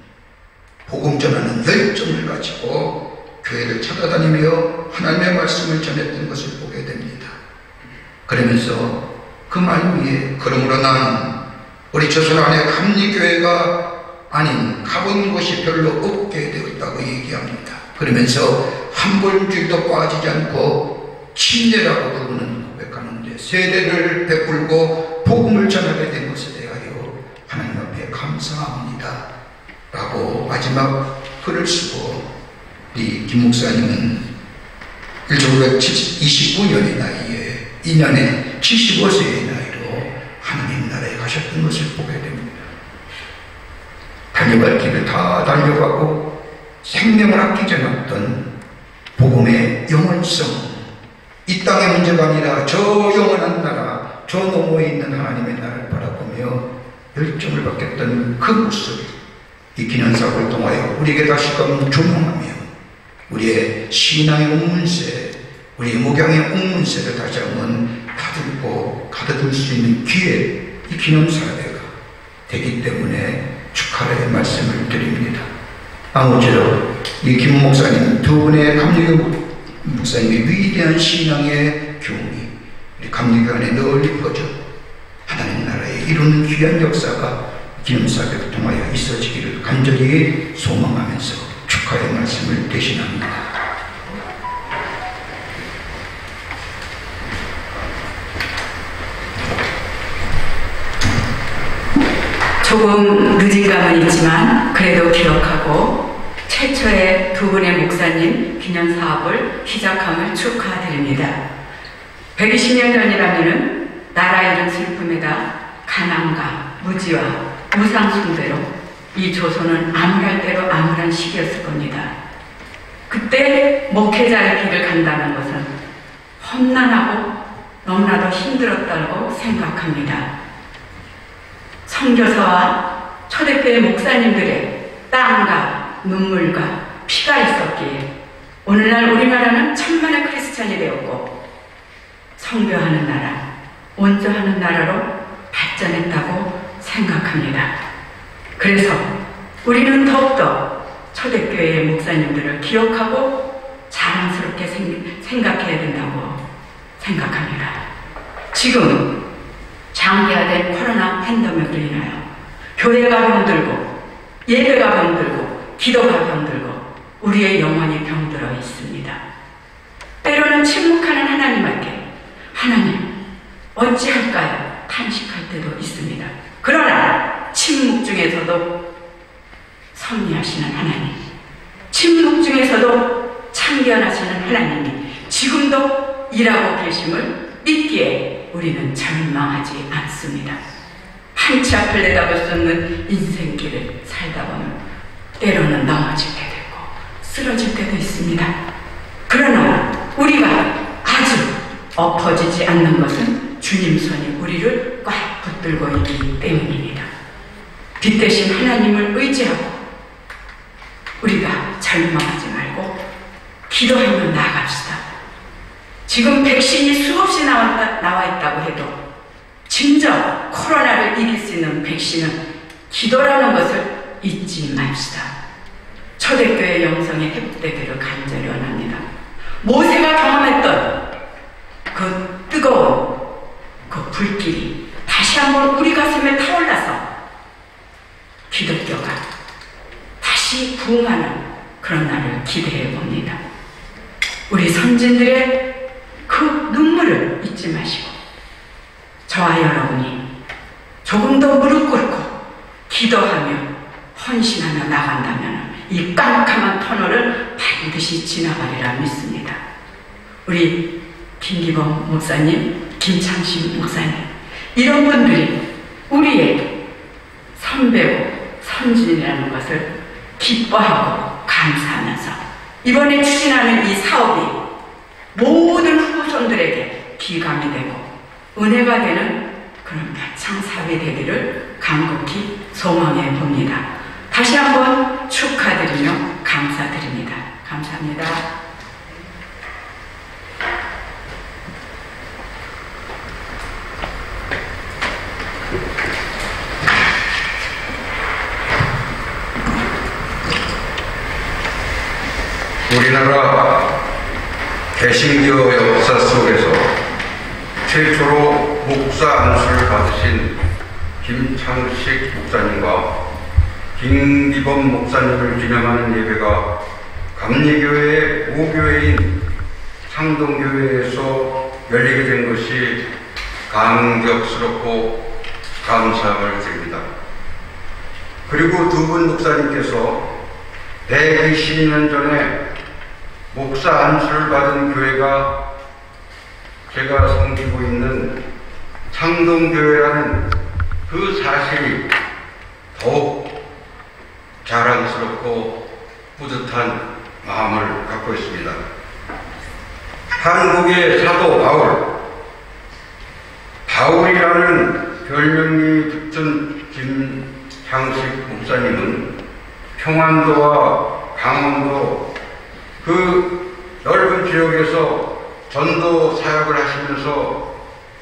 복음 전하는 열정을 가지고 교회를 찾아다니며 하나님의 말씀을 전했던 것을 보게 됩니다. 그러면서 그 말 위에 그러므로 나는 우리 조선 안에 감리교회가 아닌 가본 곳이 별로 없게 되었다고 얘기합니다. 그러면서 한 번줄도 빠지지 않고 침례라고 그분은 고백하는데 세례를 베풀고 복음을 전하게 된 것에 대하여 하나님 앞에 감사합니다 라고 마지막 글을 쓰고 이 김 목사님은 1929년의 나이에 2년에 75세의 나이로 하나님 나라에 가셨던 것을 보게 됩니다. 달려갈 길을 다 달려가고 생명을 아끼지 않았던 복음의 영원성, 이 땅의 문제가 아니라 저 영원한 나라, 저 너머에 있는 하나님의 나라를 바라보며 열정을 받겠던 그 모습을 이 기념사업을 통하여 우리에게 다시금 조명하며 우리의 신앙의 옥문세, 우리의 목양의 옥문세를 다시 한번 다듬고 가다듬을 수 있는 기회, 이 기념사회가 되기 때문에 축하의 말씀을 드립니다. 아무쪼록 이 김 목사님 두 분의 감리교 목사님의 위대한 신앙의 교훈이 우리 감리교 안에 널리 퍼져 하나님 나라에 이루는 귀한 역사가 기념사회를 통하여 있어지기를 간절히 소망하면서 축하의 말씀을 대신합니다. 조금 늦은 감은 있지만 그래도 기억하고 최초의 두 분의 목사님 기념 사업을 시작함을 축하드립니다. 120년 전이라면은 나라 잃은 슬픔에다 가난과 무지와 우상 숭배로 이 조선은 암울할 대로 암울한 시기였을 겁니다. 그때 목회자의 길을 간다는 것은 험난하고 너무나도 힘들었다고 생각합니다. 선교사와 초대교회 목사님들의 땀과 눈물과 피가 있었기에 오늘날 우리나라는 천만의 크리스찬이 되었고 선교하는 나라, 원조하는 나라로 발전했다고 생각합니다. 그래서 우리는 더욱더 초대교회의 목사님들을 기억하고 자랑스럽게 생각해야 된다고 생각합니다. 지금 장기화된 코로나 팬데믹으로 인하여 교회가 병들고 예배가 병들고 기도가 병들고 우리의 영혼이 병들어 있습니다. 때로는 침묵하는 하나님께 하나님 어찌할까요? 탄식할 때도 있습니다. 그러나 침묵 중에서도 섭리하시는 하나님, 침묵 중에서도 참견하시는 하나님이 지금도 일하고 계심을 믿기에 우리는 절망하지 않습니다. 한치 앞을 내다볼 수 없는 인생길을 살다 보면 때로는 넘어질 때도 있고 쓰러질 때도 있습니다. 그러나 우리가 아주 엎어지지 않는 것은 주님 손이 우리를 꽉 붙들고 있기 때문입니다. 빛 대신 하나님을 의지하고 우리가 절망하지 말고 기도하며 나아갑시다. 지금 백신이 수없이 나와 있다고 해도 진정 코로나를 이길 수 있는 백신은 기도라는 것을 잊지 맙시다. 초대교회 영성이 회복되기를 간절히 원합니다. 모세가 경험했던 그 뜨거운 그 불길이 다시 한번 우리 가슴에 타올라서 기독교가 다시 부흥하는 그런 날을 기대해 봅니다. 우리 선진들의 그 눈물을 잊지 마시고 저와 여러분이 조금 더 무릎 꿇고 기도하며 헌신하며 나간다면 이 깜깜한 터널을 반드시 지나가리라 믿습니다. 우리 김기범 목사님, 김창신 목사님, 이런 분들이 우리의 선배고 선진이라는 것을 기뻐하고 감사하면서 이번에 추진하는 이 사업이 모든 후손들에게 기감이 되고 은혜가 되는 그런 표창사업이 되기를 간곡히 소망해 봅니다. 다시 한번 축하드리며 감사드립니다. 감사합니다. 우리나라 개신교 역사 속에서 최초로 목사 안수를 받으신 김창식 목사님과 김기범 목사님을 기념하는 예배가 감리교회의 모교회인 상동교회에서 열리게 된 것이 감격스럽고 감사함을 드립니다. 그리고 두 분 목사님께서 120년 전에 목사 안수를 받은 교회가 제가 섬기고 있는 상동교회라는 그 사실이 더욱 자랑스럽고 뿌듯한 마음을 갖고 있습니다. 한국의 사도 바울이라는 별명이 붙은 김창식 목사님은 평안도와 강원도 그 넓은 지역에서 전도 사역을 하시면서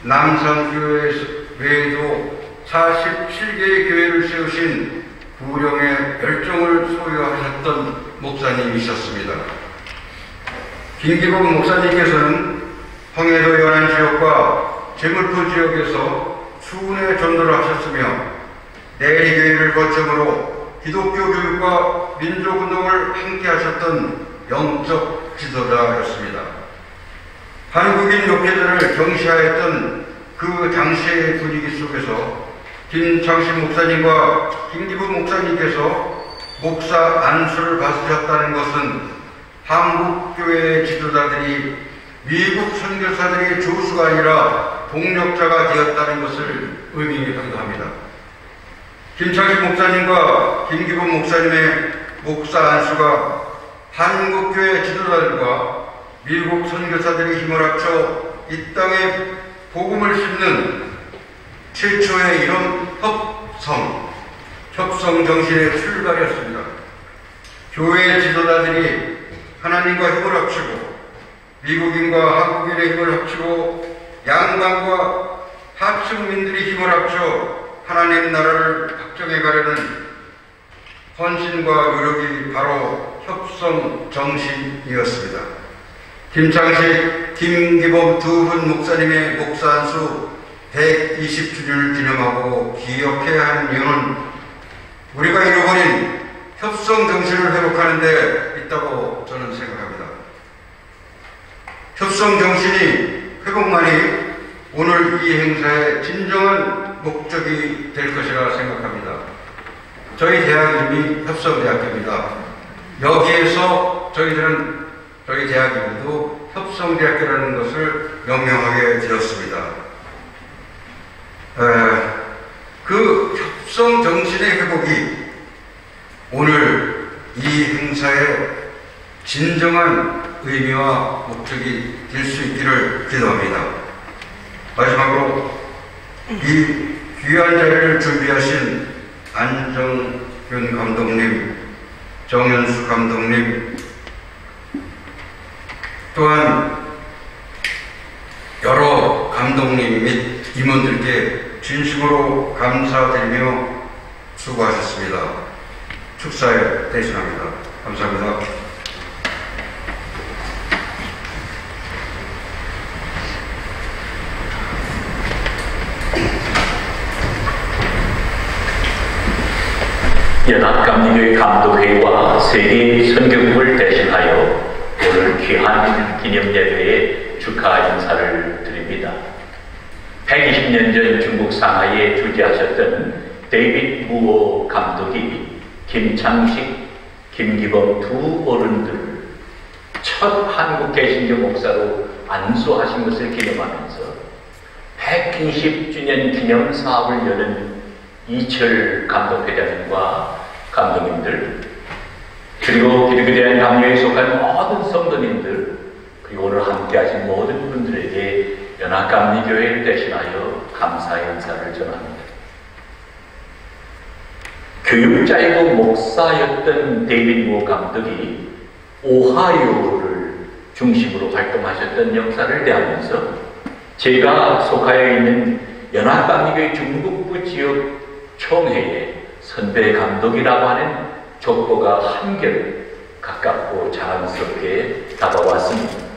남산교회 외에도 47개의 교회를 세우신 부령의 열정을 소유하셨던 목사님이셨습니다. 김기범 목사님께서는 황해도 연안 지역과 제물포 지역에서 수군의 전도를 하셨으며 내리교회를 거점으로 기독교 교육과 민족운동을 함께 하셨던 영적 지도자였습니다. 한국인 목회자를 경시하였던 그 당시의 분위기 속에서 김창식 목사님과 김기범 목사님께서 목사 안수를 받으셨다는 것은 한국교회의 지도자들이 미국 선교사들의 조수가 아니라 동력자가 되었다는 것을 의미하기도 합니다. 김창식 목사님과 김기범 목사님의 목사 안수가 한국교회 지도자들과 미국 선교사들이 힘을 합쳐 이 땅에 복음을 심는 최초의 이런 협성 정신의 출발이었습니다. 교회 지도자들이 하나님과 힘을 합치고 미국인과 한국인의 힘을 합치고 양반과 하층민들이 힘을 합쳐 하나님 나라를 확정해 가려는 헌신과 노력이 바로 협성 정신이었습니다. 김창식, 김기범 두 분 목사님의 목사 안수 120주년을 기념하고 기억해야 하는 이유는 우리가 잃어버린 협성 정신을 회복하는 데 있다고 저는 생각합니다. 협성 정신이 회복만이 오늘 이 행사의 진정한 목적이 될 것이라 생각합니다. 저희 대학 이름이 협성대학교입니다. 여기에서 저희 대학 이름도 협성대학교라는 것을 명명하게 되었습니다. 그 협성 정신의 회복이 오늘 이 행사의 진정한 의미와 목적이 될 수 있기를 기도합니다. 마지막으로 이 귀한 자리를 준비하신 안정균 감독님, 정현수 감독님, 또한 여러 감독님 및 임원들께 진심으로 감사드리며 수고하셨습니다. 축사에 대신합니다. 감사합니다. 연합감리교회 감독회의와 세계 선교국을 대신하여 오늘 귀한 기념예배에 축하 인사를 드립니다. 120년 전 중국 상하이에 주재하셨던 데이빗 무어 감독이 김창식, 김기범 두 어른들을 첫 한국 개신교 목사로 안수하신 것을 기념하면서 120주년 기념 사업을 여는 이철 감독회장님과 감독님들, 그리고 기독교대한 감리교에 속한 모든 성도님들, 그리고 오늘 함께하신 모든 분들에게 연합감리교회를 대신하여 감사의 인사를 전합니다. 교육자이고 목사였던 데이빗 무어 감독이 오하이오를 중심으로 활동하셨던 역사를 대하면서 제가 속하여 있는 연합감리교회 중북부 지역 총회에 선배 감독이라고 하는 족보가 한결 가깝고 자랑스럽게 다가왔습니다.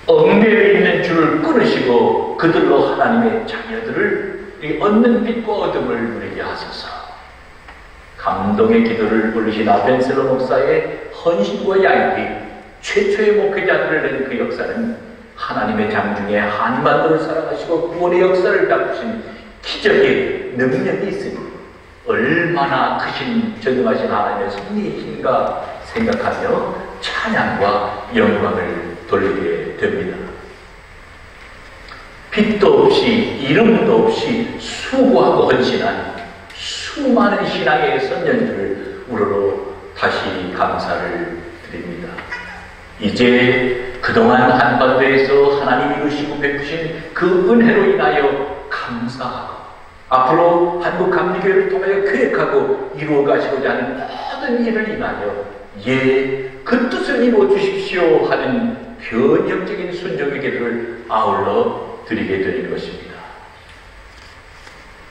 엉매에 있는 줄을 끊으시고 그들로 하나님의 자녀들을 얻는 빛과 어둠을 누리게 하소서. 감동의 기도를 올리신 아벤셀로 목사의 헌신과 양육이 최초의 목회자들을 낸 그 역사는 하나님의 장중에 한반도를 살아가시고 구원의 역사를 다루신 기적의 능력이 있으니 얼마나 크신 전능하신 하나님의 섭리이신가 생각하며 찬양과 영광을 돌리게 됩니다. 빛도 없이 이름도 없이 수고하고 헌신한 수많은 신앙의 선년들을 우러러 다시 감사를 드립니다. 이제 그동안 한반도에서 하나님이 이루시고 베푸신 그 은혜로 인하여 감사하고 앞으로 한국 감리교회를 통하여 계획하고 이루어 가시고자 하는 모든 일을 인하여 그 뜻을 이루어 주십시오 하는 변형적인 순종의 기도를 아울러 드리게 되는 것입니다.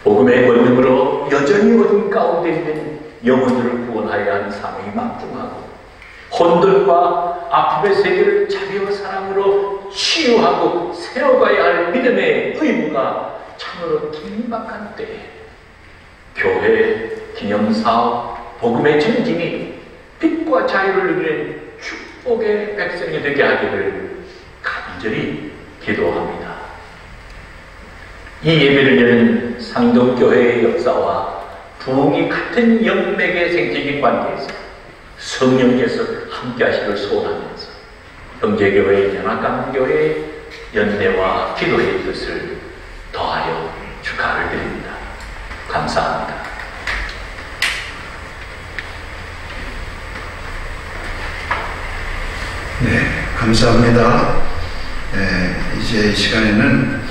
복음의 권능으로 여전히 어둠 가운데 있는 영혼들을 구원하여야 하는 사명이 막중하고 혼돈과 아픔의 세계를 자비와 사랑으로 치유하고 세워가야 할 믿음의 의무가 참으로 긴박한 때에 교회, 기념사업, 복음의 전진이 빛과 자유를 누리는 축복의 백성이 되게 하기를 간절히 기도합니다. 이 예배를 여는 상동교회의 역사와 부흥이 같은 영맥의 생태적인 관계에서 성령께서 함께 하시기를 소원하면서 형제교회, 연합감리교회 연대와 기도의 뜻을 더하여 축하를 드립니다. 감사합니다. 네, 감사합니다. 이제 이 시간에는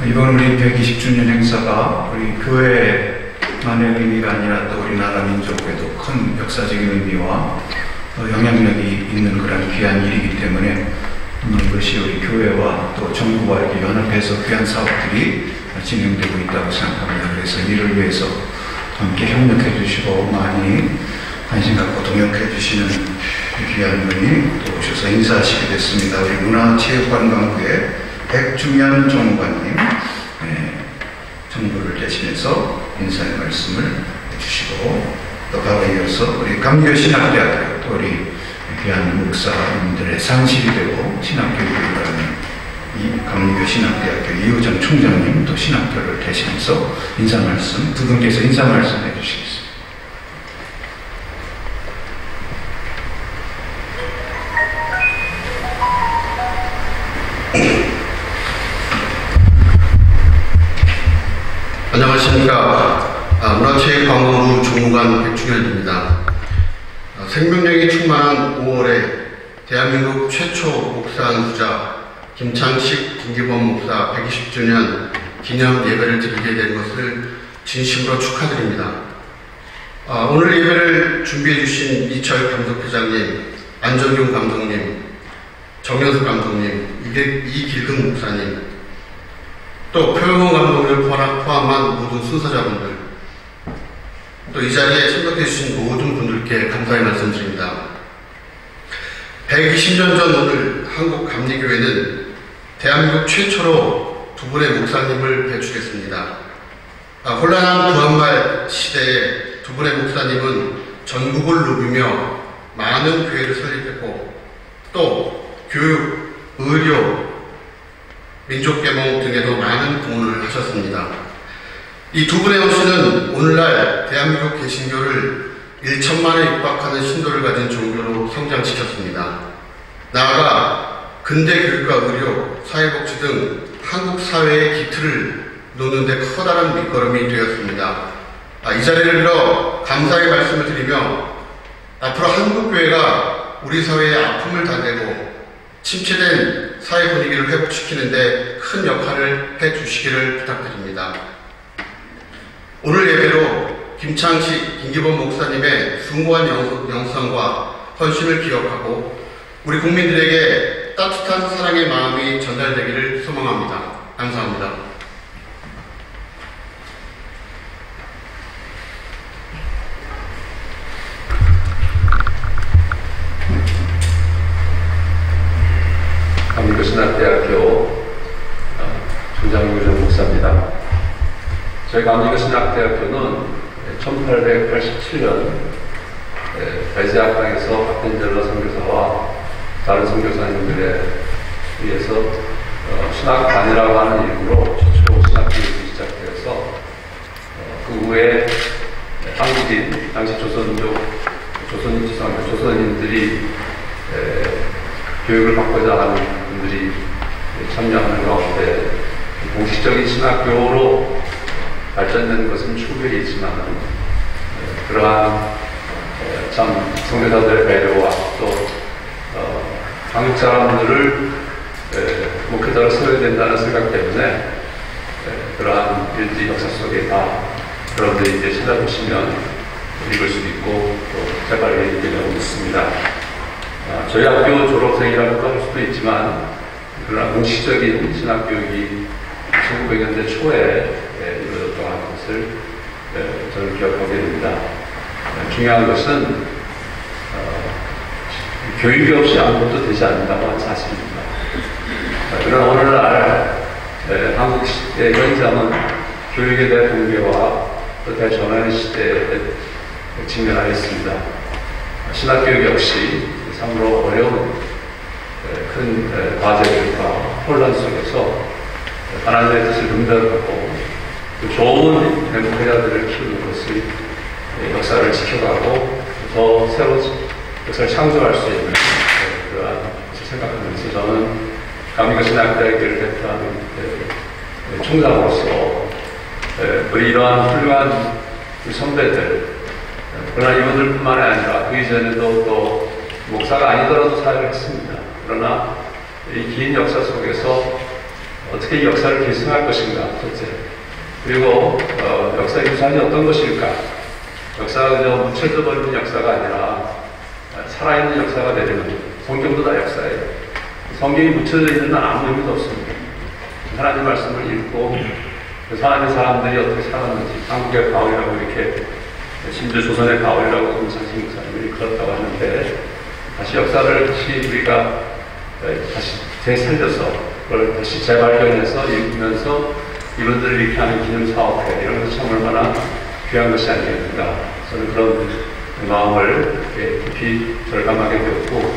이번 우리 120주년 행사가 우리 교회만의 의미가 아니라 또 우리나라 민족에도 큰 역사적인 의미와 영향력이 있는 그런 귀한 일이기 때문에 이것이 우리 교회와 또 정부와 이렇게 연합해서 귀한 사업들이 진행되고 있다고 생각합니다. 그래서 이를 위해서 함께 협력해 주시고 많이 관심 갖고 동역해 주시는 귀한 분이 또 오셔서 인사하시게 됐습니다. 우리 문화체육관광부의 백중현 정무관님, 정부를 대신해서 인사의 말씀을 해주시고 또 바로 이어서 우리 감리교 신학대학교 또 우리 귀한 목사님들의 상실이 되고 신학교육을 하는 이 감리교 신학대학교 이호정 총장님 또 신학교를 대신해서 인사 말씀 두 분께서 인사 말씀 해주시겠습니다. 안녕하십니까. 문화체육관광부 정무관 백중현입니다. 생명력이 충만한 5월에 대한민국 최초 목사 안수자 김창식, 김기범 목사 120주년 기념 예배를 드리게 된 것을 진심으로 축하드립니다. 오늘 예배를 준비해 주신 이철 감독회장님, 안정용 감독님, 정현석 감독님, 이길근 목사님, 또 표영원 감독을 포함한 모든 순서자분들, 또 이 자리에 참석해 주신 모든 분들께 감사의 말씀드립니다. 120년 전 오늘 한국 감리교회는 대한민국 최초로 두 분의 목사님을 배출했습니다. 혼란한 부한말 시대에 두 분의 목사님은 전국을 누비며 많은 교회를 설립했고 또 교육, 의료, 민족개몽 등에도 많은 공헌을 하셨습니다. 이 두 분의 헌신은 오늘날 대한민국 개신교를 1천만에 육박하는 신도를 가진 종교로 성장시켰습니다. 나아가 근대 교육과 의료, 사회복지 등 한국 사회의 기틀을 놓는 데 커다란 밑거름이 되었습니다. 이 자리를 빌어 감사의 말씀을 드리며 앞으로 한국교회가 우리 사회의 아픔을 달래고 침체된 사회 분위기를 회복시키는 데 큰 역할을 해주시기를 부탁드립니다. 오늘 예배로 김창식, 김기범 목사님의 숭고한 영성과 헌신을 기억하고 우리 국민들에게 따뜻한 사랑의 마음이 전달되기를 소망합니다. 감사합니다. 감리교신학대학교 조장유정 목사입니다. 저희 감리교신학대학교는 1887년 베제학당에서 박텐젤러 선교사와 다른 선교사님들에 의해서 신학관이라고 하는 이름으로 최초 신학교육이 시작되어서 그 후에 한국인, 당시 조선인들이 교육을 받고자 하는 분들이 참여하는 가운데 공식적인 신학교로 발전된 것은 추후에 있지만 그러한 참 선교사들의 배려와 또 한국 사람들을 목회자로 세워야 된다는 생각 때문에 그러한 일지 역사 속에 다 여러분들이 이제 찾아보시면 읽을 수도 있고 또 재발에 읽게 되고 있습니다. 저희 학교 졸업생이라고 할 수도 있지만 그러나 공식적인 신학교육이 1900년대 초에 이루어졌다고 하는 것을 저는 기억하게 됩니다. 중요한 것은 교육이 없이 아무것도 되지 않는다고 하는 사실입니다. 그러나 오늘날 한국의 현장은 교육에 대한 공개와 또 대전환의 시대에 직면하여 있습니다. 신학교육 역시 참으로 어려운 큰 과제들과 혼란 속에서 하나님의 뜻을 분별하고 좋은 목회자들을 키우는 것이 역사를 지켜가고 더 새로운 역사를 창조할 수 있는 그러한 것을 생각하면서 저는 감리교신학대학교를 대표하는 총장으로서 우리 이러한 훌륭한 선배들 그러나 이분들뿐만 아니라 그 이전에도 또 목사가 아니더라도 사역을 했습니다. 그러나 이 긴 역사 속에서 어떻게 이 역사를 계승할 것인가 첫째 그리고 역사 유산이 어떤 것일까 역사가 그저 묻혀져버리는 역사가 아니라 살아있는 역사가 되려면 성경도 다 역사예요. 성경이 묻혀져 있는 한 아무 의미도 없습니다. 하나님 말씀을 읽고 하나님의 사람들이 어떻게 살았는지 한국의 바울이라고 이렇게 심지어 조선의 바울이라고 김창식 목사님이 그렇다고 하는데 다시 역사를 다시 우리가 다시 되살려서 그걸 다시 재발견해서 읽으면서 이분들을 이렇게 하는 기념사업회 이런 것이 참 얼마나 귀한 것이 아니겠는가 저는 그런 마음을 깊이 절감하게 되었고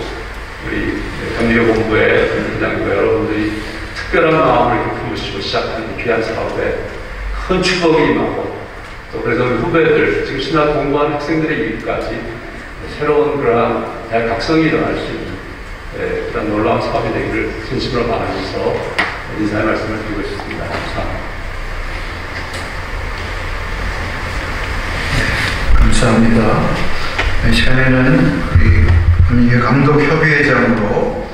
우리 감리교 본부의 본부장님과 여러분들이 특별한 마음을 이렇게 품으시고 시작한 귀한 사업에 큰 축복이 임하고 또 그래서 우리 후배들 지금 신학 공부하는 학생들의 일까지 새로운 그러한 대학 각성이 일어날 수 있는 그런 놀라운 사업이 되기를 진심으로 바라면서 인사의 말씀을 드리고 싶습니다. 감사합니다. 감사합니다. 이 시간에는 우리 감리교 감독협의회장으로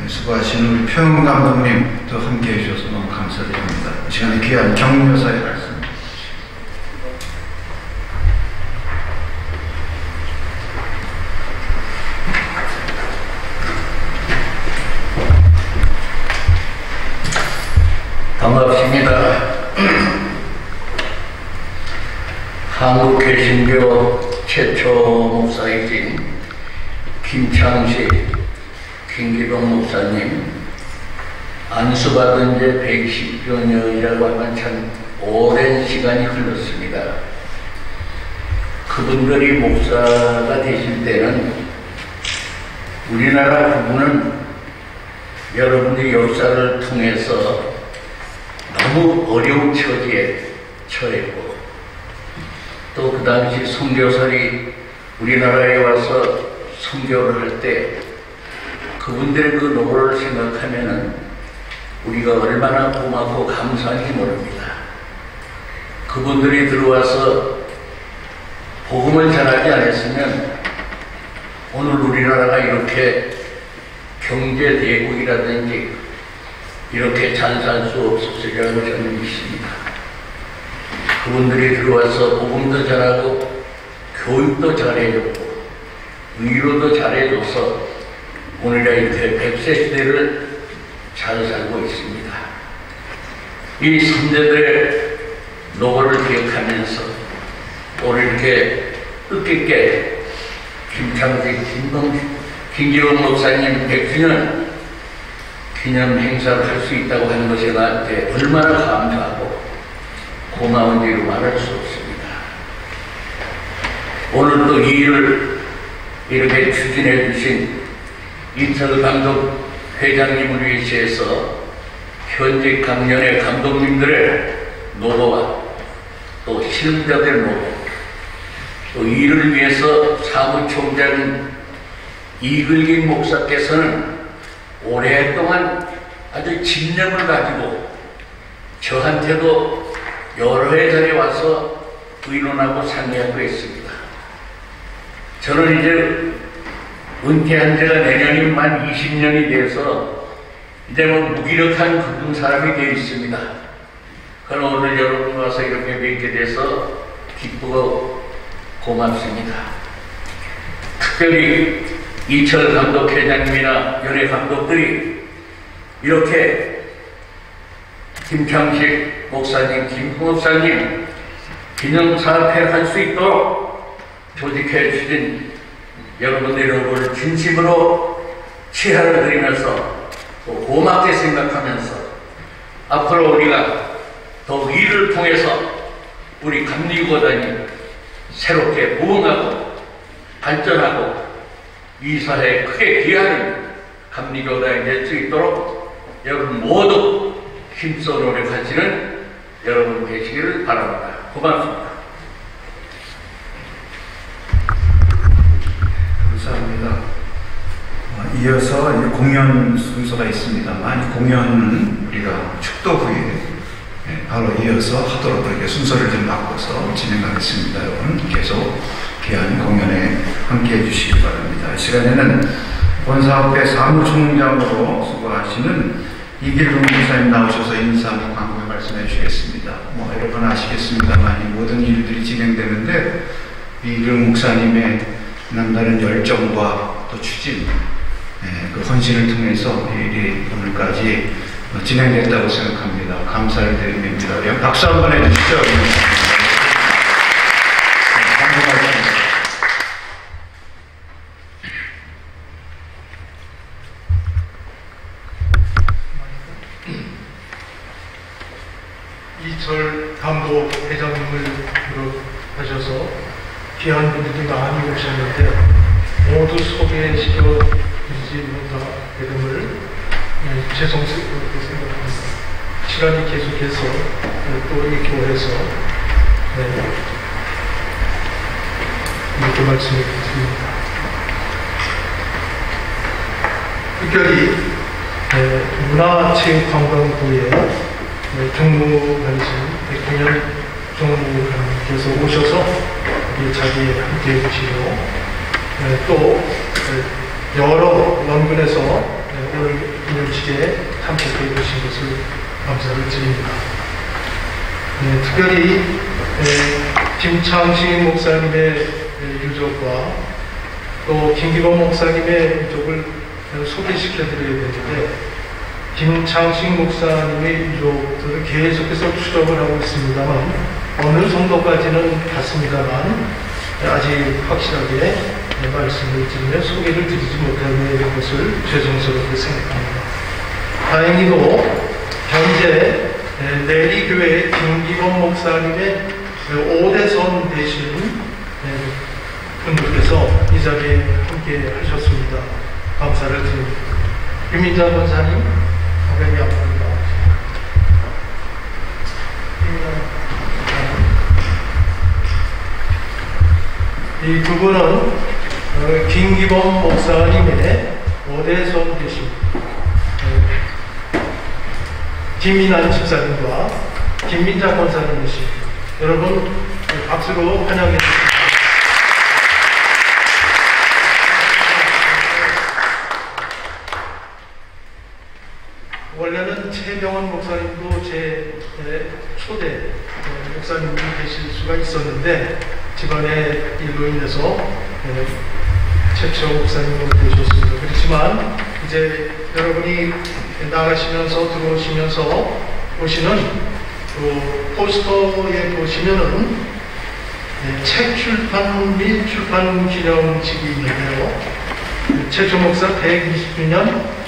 수고하신 우리 표영 감독님도 함께 해주셔서 너무 감사드립니다. 이 시간에 귀한 격려사의 말씀. 반갑습니다. 한국 개신교 최초 목사이신 김창식, 김기범 목사님 안수받은 지 110여 년이라고 하면 참 오랜 시간이 흘렀습니다. 그분들이 목사가 되실 때는 우리나라 부부는 여러분의 역사를 통해서 너무 어려운 처지에 처했고 또 그 당시 선교사들이 우리나라에 와서 선교를 할 때 그분들의 그 노고를 생각하면은 우리가 얼마나 고맙고 감사한지 모릅니다. 그분들이 들어와서 복음을 전하지 않았으면 오늘 우리나라가 이렇게 경제 대국이라든지 이렇게 잘 살 수 없었으리라고 저는 믿습니다. 그분들이 들어와서 복음도 전하고 교육도 잘해줬고 의료도 잘해줘서 오늘날 이렇게 100세 시대를 잘 살고 있습니다. 이 선제들의 노고를 기억하면서 오늘 이렇게 뜻깊게 김창식, 김기록 목사님 100주년 기념 행사를 할 수 있다고 하는 것이 나한테 얼마나 감사하고 고마운지로 말할 수 없습니다. 오늘 또 이 일을 이렇게 추진해 주신 이철 감독 회장님을 위해서 현직 강연의 감독님들의 노고와 또 실무자들의 노고, 또 이를 위해서 사무총장 이글긴 목사께서는 오랫동안 아주 집념을 가지고 저한테도 여러 해 전에 와서 의논하고 상의하고 있습니다. 저는 이제 은퇴한 지가 내년이 만 20년이 돼서 이제 뭐 무기력한 그런 사람이 되어 있습니다. 그럼 오늘 여러분 와서 이렇게 뵙게 돼서 기쁘고 고맙습니다. 특별히 이철 감독 회장님이나 연예 감독들이 이렇게 김창식 목사님, 김 목사님 기념사업회를 할 수 있도록 조직해 주신 여러분들의 노고를 진심으로 치하를 드리면서 또 고맙게 생각하면서 앞으로 우리가 더 일을 통해서 우리 감리교단이 새롭게 부흥하고 발전하고 이 사회에 크게 기여하는 감리교단이 될 수 있도록 여러분 모두 힘써 노력하시는 여러분 되시기를 바랍니다. 고맙습니다. 감사합니다. 이어서 공연 순서가 있습니다만 공연은 우리가 축도 후에 바로 이어서 하도록 이렇게 순서를 좀 바꿔서 진행하겠습니다. 여러분 계속 귀한 공연에 함께해 주시기 바랍니다. 이 시간에는 본사업회 사무총장으로 수고하시는 이길동 목사님 나오셔서 인사하고 광고에 말씀해 주시겠습니다. 여러분 아시겠습니다만 이 모든 일들이 진행되는데 이길동 목사님의 남다른 열정과 또 추진, 그 헌신을 통해서 이 일이 오늘까지 진행됐다고 생각합니다. 감사를 드립니다. 박수 한번 해주시죠. 이철 감독 회장님을 비롯하셔서 귀한 분들이 많이 오셨는데 모두 소개시켜 드리지 못하게 죄송스럽게 생각합니다. 시간이 계속해서 또 이 교회에서 이렇게 말씀을 드립니다. 특별히 문화체육관광부의 정무관이신 백종현 정무관께서 오셔서 이 자리에 함께해 주시고 또 여러 원군에서 오늘 기념식에 참석해 주신 것을 감사를 드립니다. 특별히 김창식 목사님의 유족과 또 김기범 목사님의 유족을 소개시켜 드려야 되는데 김창식 목사님의 유족들은 계속해서 추적을 하고 있습니다만 어느 정도까지는 갔습니다만 아직 확실하게 말씀을 드리며 소개를 드리지 못하는 것을 죄송스럽게 생각합니다. 다행히도 현재 내리교회 김기범 목사님의 5대선 되시는 분들께서 이 자리에 함께 하셨습니다. 감사를 드립니다. 김민자 권사님, 가볍게 앞으로 나오십니다. 이 두 분은 김기범 목사님의 오대손 되십니다. 김민환 집사님과 김민자 권사님이십니다. 여러분 박수로 환영해 주십니다. 원래는 최병원 목사님도 제 초대 목사님이 되실 수가 있었는데 집안의 일로 인해서 최초 목사님으로 되셨습니다. 그렇지만 이제 여러분이 나가시면서 들어오시면서 보시는 그 포스터에 보시면은 책 출판 및 출판 기념식이 있는데요. 최초 목사 120주년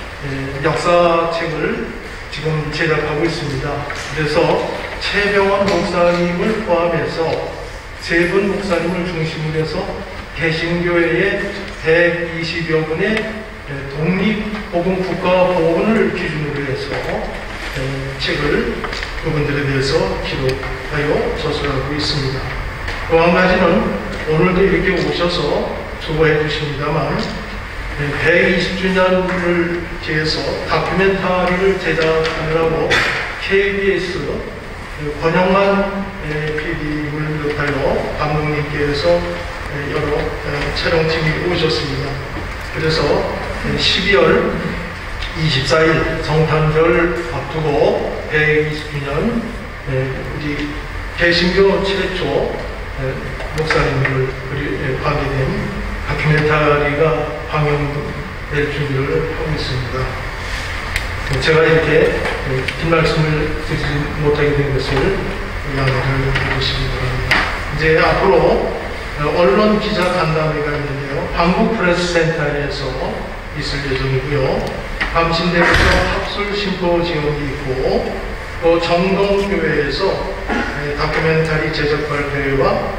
역사책을 지금 제작하고 있습니다. 그래서 최병원 목사님을 포함해서 세 분 목사님을 중심으로 해서 개신교회의 120여 분의 독립복음국가보훈을 기준으로 해서 책을 그분들에 대해서 기록하여 저술하고 있습니다. 또 한 가지는 오늘도 이렇게 오셔서 수고해 주십니다만 120주년을 기해서 다큐멘터리를 제작하느라고 KBS 권영만 PD를 비롯하여 감독님께서 여러 촬영팀이 오셨습니다. 그래서 12월 24일 성탄절 앞두고 120주년 우리 개신교 최초 목사님을 파괴된 다큐멘터리가 방영될 준비를 하고 있습니다. 제가 이렇게 긴 말씀을 드리지 못하게 된 것을 양해를 해주시기 바랍니다. 이제 앞으로 언론 기자 간담회가 있는데요. 한국프레스센터에서 있을 예정이고요. 감신대에서 학술 심포지엄이 있고 또 정동교회에서 다큐멘터리 제작 발표회와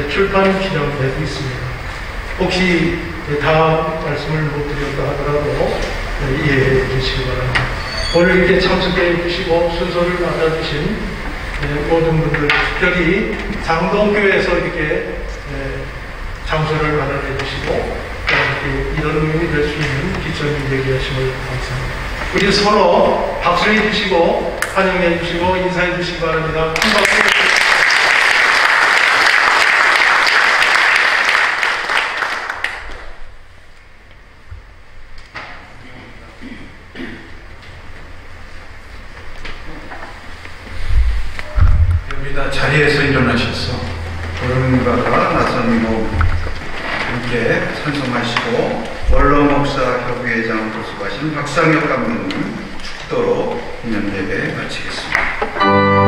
출판 기념회도 있습니다. 혹시 다음 말씀을 못 드렸다 하더라도 이해해 주시기 바랍니다. 오늘 이렇게 참석해 주시고 순서를 맡아주신 모든 분들, 특별히 장동교회에서 이렇게 장소를 마련해 주시고 이런 의미 될 수 있는 기천이 되게 하심을 감사합니다. 우리 서로 박수해 주시고 환영해 주시고 인사해 주시기 바랍니다. 큰 박수. 자리에서 일어나셔서 어른과 나선이고 함께 찬송하시고 원로 목사 협의회장 도수하신 박상혁 감독님 축도로 기념 예배 마치겠습니다. Oh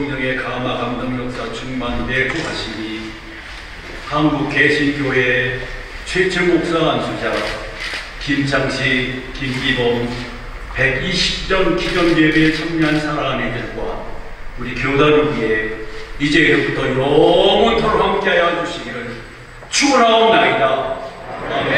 성령의 감화 감동 역사 충만되고 하시니 한국 개신교회 최철 목사 안수자 김창식, 김기범 120전 기념예배에 참여한 사랑하는 이들과 우리 교단을 위해 이제부터 영원토록 함께하여 주시기를 축원하옵나이다. 아멘.